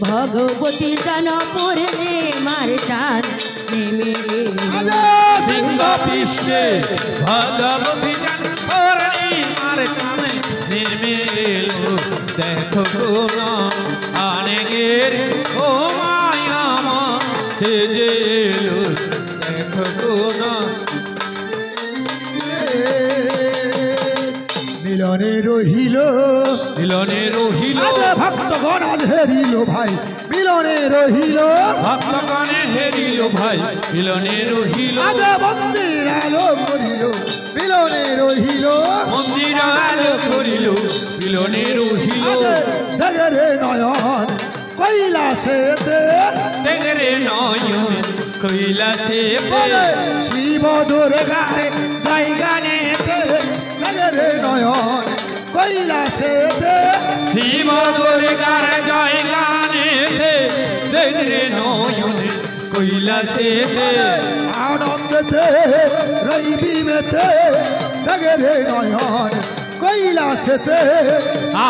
ভগবতী জন পূর্ণিমার চাঁদ নেমে এলো। সিংহ পৃষ্ঠে ভগবতী জন পূর্ণিমার চাঁদ নেমে এলো দেখো গো নয়নগিরি, ও মায়া মা, সে যে এলো দেখো গো মিলনে রহিল, মিলনে রহিল আজ ভক্তগণ আজ হেরিল ভাই মিলনে রহিল ভক্তগণে হেরিল ভাই মিলনে রহিল আজ মন্দির আলো করিল মিলনে রহিল মন্দির আলো করিল মিলনে রহিল আজ জগরে নয়ন কৈলাসেতে দেখরে নয়ন কৈলাসে বলে শিব দুর্গার জায়গা নেতে জগরে নয়ন কৈলাসেতে শিব দুর্গার জয় গানে দেখরে নয়ন কৈলাসে আনন্দতে রইবি মেতে জগরে নয়ন কৈলাসেতে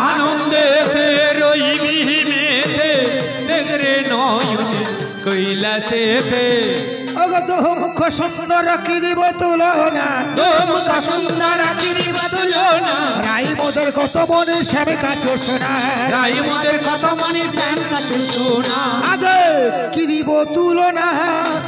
আনন্দেতে রইবি মেতে দেখরে নয়ন কৈলাসেতে অগত মুখ সুন্দর কি দিব তুলনা দোমুখ সুন্দর কিরিব তুলনা রাই মোদের কত মনে শ্যামে কাছো সোনা রাই মোদের কত মনে শ্যাম কাছে সোনা আজ কি দিব তুলনা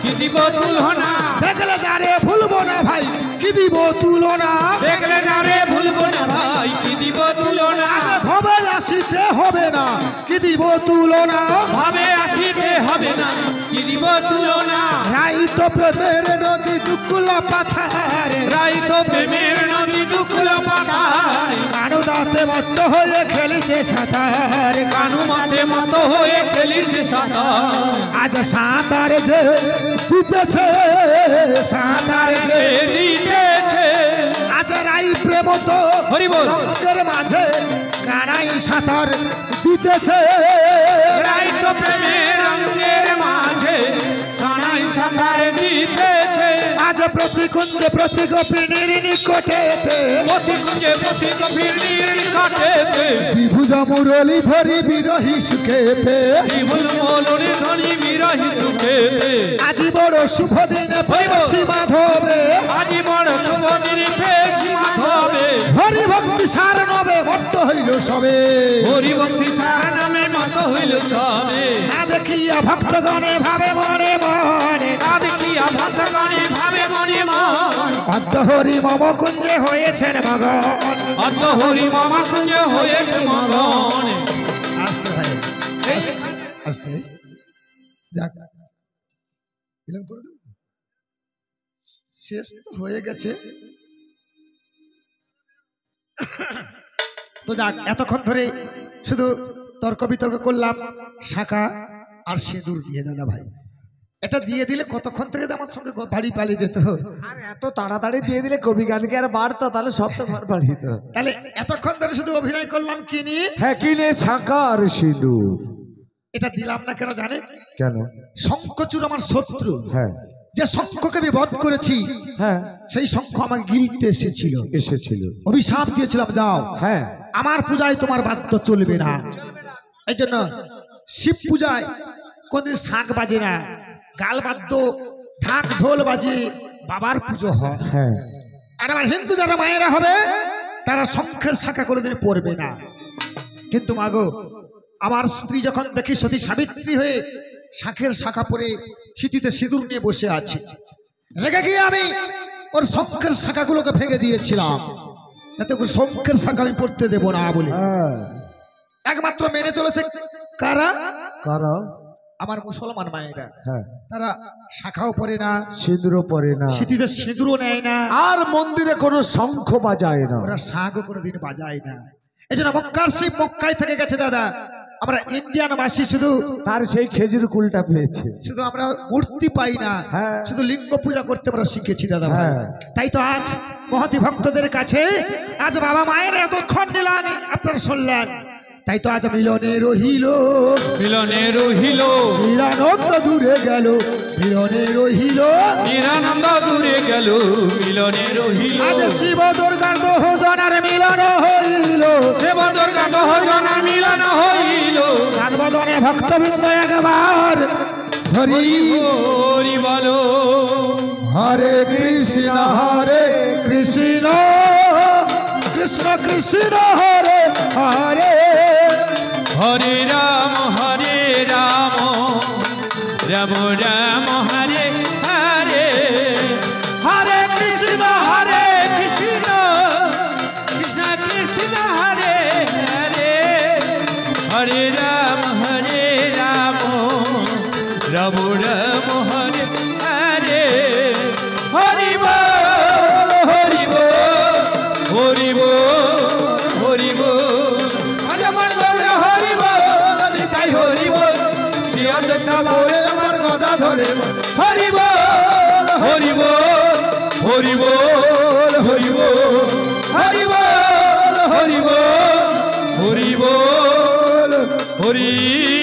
কি দিব তুলনা দেখলে যারে ভুলবো না ভাই কি দিব তুলনা দেখলে না রে ভুলবো না ভাই কি দিব তুলনা ভবে আসিতে হবে না কি দিব তুলনা ভাবে আসিতে হবে না কি দিব তুলনা রাই তো প্রেমের নদী দুকুলা পাথার রাই তো প্রেমের নদী দুকুল পাতার কানু দাঁতে মত্ত হয়ে খেলিছে সাঁতার কানু মাথে মত হয়ে খেলিছে সাঁতার আজ সাঁতার যে দিতেছে সাঁতার যে দিতেছে আজ রাই প্রেম তো হরি বল। রঙের মাঝে কানাই সাঁতার দিতেছে রাই তো প্রেমের রঙের মাঝে কানাই সাঁতার দিতেছে আজ প্রতি কুঞ্জে প্রতি গোপিনীর নিকটেতে প্রতি কুঞ্জে প্রতি গভীর নিকটেতে বিভুজা মুরলি ধরি বিরহী সুখেতে বিভুল মৌলনি ধ্বনি বিরহী সুখেতে আজি বড় শুভ দিনে পেয়েছি মাধবে আজি বড় শুভ দিন পেয়েছি মাধবে হরি ভক্তি সার নবে মত্ত হইল সবে হরি ভক্তি সারা নামে মত হইল সবে না দেখিয়া ভক্তগণে ভাবে মনে মনে দেখিয়া ভক্তগণে ভাবে মনে মন অদ্য হরি মম কুঞ্জে হয়েছেন মগন অত হরি মামা কুঞ্জে হয়েছে মগন আসতে ভাই আসতে যাক এরকম করে দেব? শেষ তো হয়ে গেছে তো যাক এতক্ষণ ধরে শুধু তর্ক বিতর্ক করলাম শাখা আর সিঁদুর দিয়ে দাদা ভাই এটা দিয়ে দিলে কতক্ষণ থেকে আমার সঙ্গে বাড়ি পালিয়ে যেত আর এত তাড়াতাড়ি দিয়ে দিলে কবি গানকে আর বাড়তো তাহলে সব তো ঘর পালিত তাহলে এতক্ষণ ধরে শুধু অভিনয় করলাম কি নিয়ে হ্যাঁ কিনে সাকার সিঁদুর এটা দিলাম না কেন জানেন কেন শঙ্খচূড় আমার শত্রু হ্যাঁ যে শঙ্খকে আমি বধ করেছি হ্যাঁ সেই শঙ্খ আমাকে গিলতে এসেছিল এসেছিল অভিশাপ দিয়েছিলাম যাও হ্যাঁ আমার পূজায় তোমার বাদ্য চলবে না এই জন্য শিব পূজায় কোনদিন শাঁখ বাজে না গাল বাদ্য ঢাক ঢোল বাজে বাবার পুজো হয় হ্যাঁ আর আমার হিন্দু যারা মায়েরা হবে তারা শঙ্খের শাখা কোনোদিন পড়বে না কিন্তু মাগো আমার স্ত্রী যখন দেখি সতী সাবিত্রী হয়ে শাঁখের শাখা পরে সিঁথিতে সিঁদুর নিয়ে বসে আছে রেগে গিয়ে আমি ওর শঙ্খের শাখাগুলোকে ভেঙে দিয়েছিলাম যাতে ওর শঙ্খের শাখা আমি পড়তে দেবো না বলে হ্যাঁ একমাত্র মেনে চলেছে কারা কারা আমার মুসলমান মায়েরা হ্যাঁ তারা শাখাও পরে না সিঁদুরও পরে না সিঁথিতে সিঁদুরও নেয় না আর মন্দিরে কোনো শঙ্খ বাজায় না ওরা শাঁখও কোনোদিন বাজায় না এই জন্য মক্কার শিব মক্কায় থেকে গেছে দাদা আমরা ইন্ডিয়ান বাসী শুধু তার সেই খেজুর কুলটা পেয়েছে শুধু আমরা মূর্তি পাই না হ্যাঁ। শুধু লিঙ্গ পূজা করতে আমরা শিখেছি দাদা ভাই হ্যাঁ। তাই তো আজ মহতি ভক্তদের কাছে আজ বাবা মায়ের এতক্ষণ নিলাম আপনারা শুনলেন তাই তো আজ মিলনে রহিল মিলনে রহিল নিরানন্দ দূরে গেল মিলনে রহিল নিরানন্দ দূরে গেল মিলনে রহিল আজ শিব দুর্গার দোহজনার মিলন হইল শিব দুর্গা দহজনার মিলন হইল কানবদনে ভক্তবৃন্দ একবার হরি হরি বলো হরে কৃষ্ণ কৃষ্ণ কৃষ্ণ হরে হরে হরে রাম রাম রাম হরে হরে হরে কৃষ্ণ কৃষ্ণ কৃষ্ণ হরে হরে তারপরে আমার কথা ধরে হরি বল হরি বল হরি বল হরি বল হরি বল হরি বল হরি বল হরি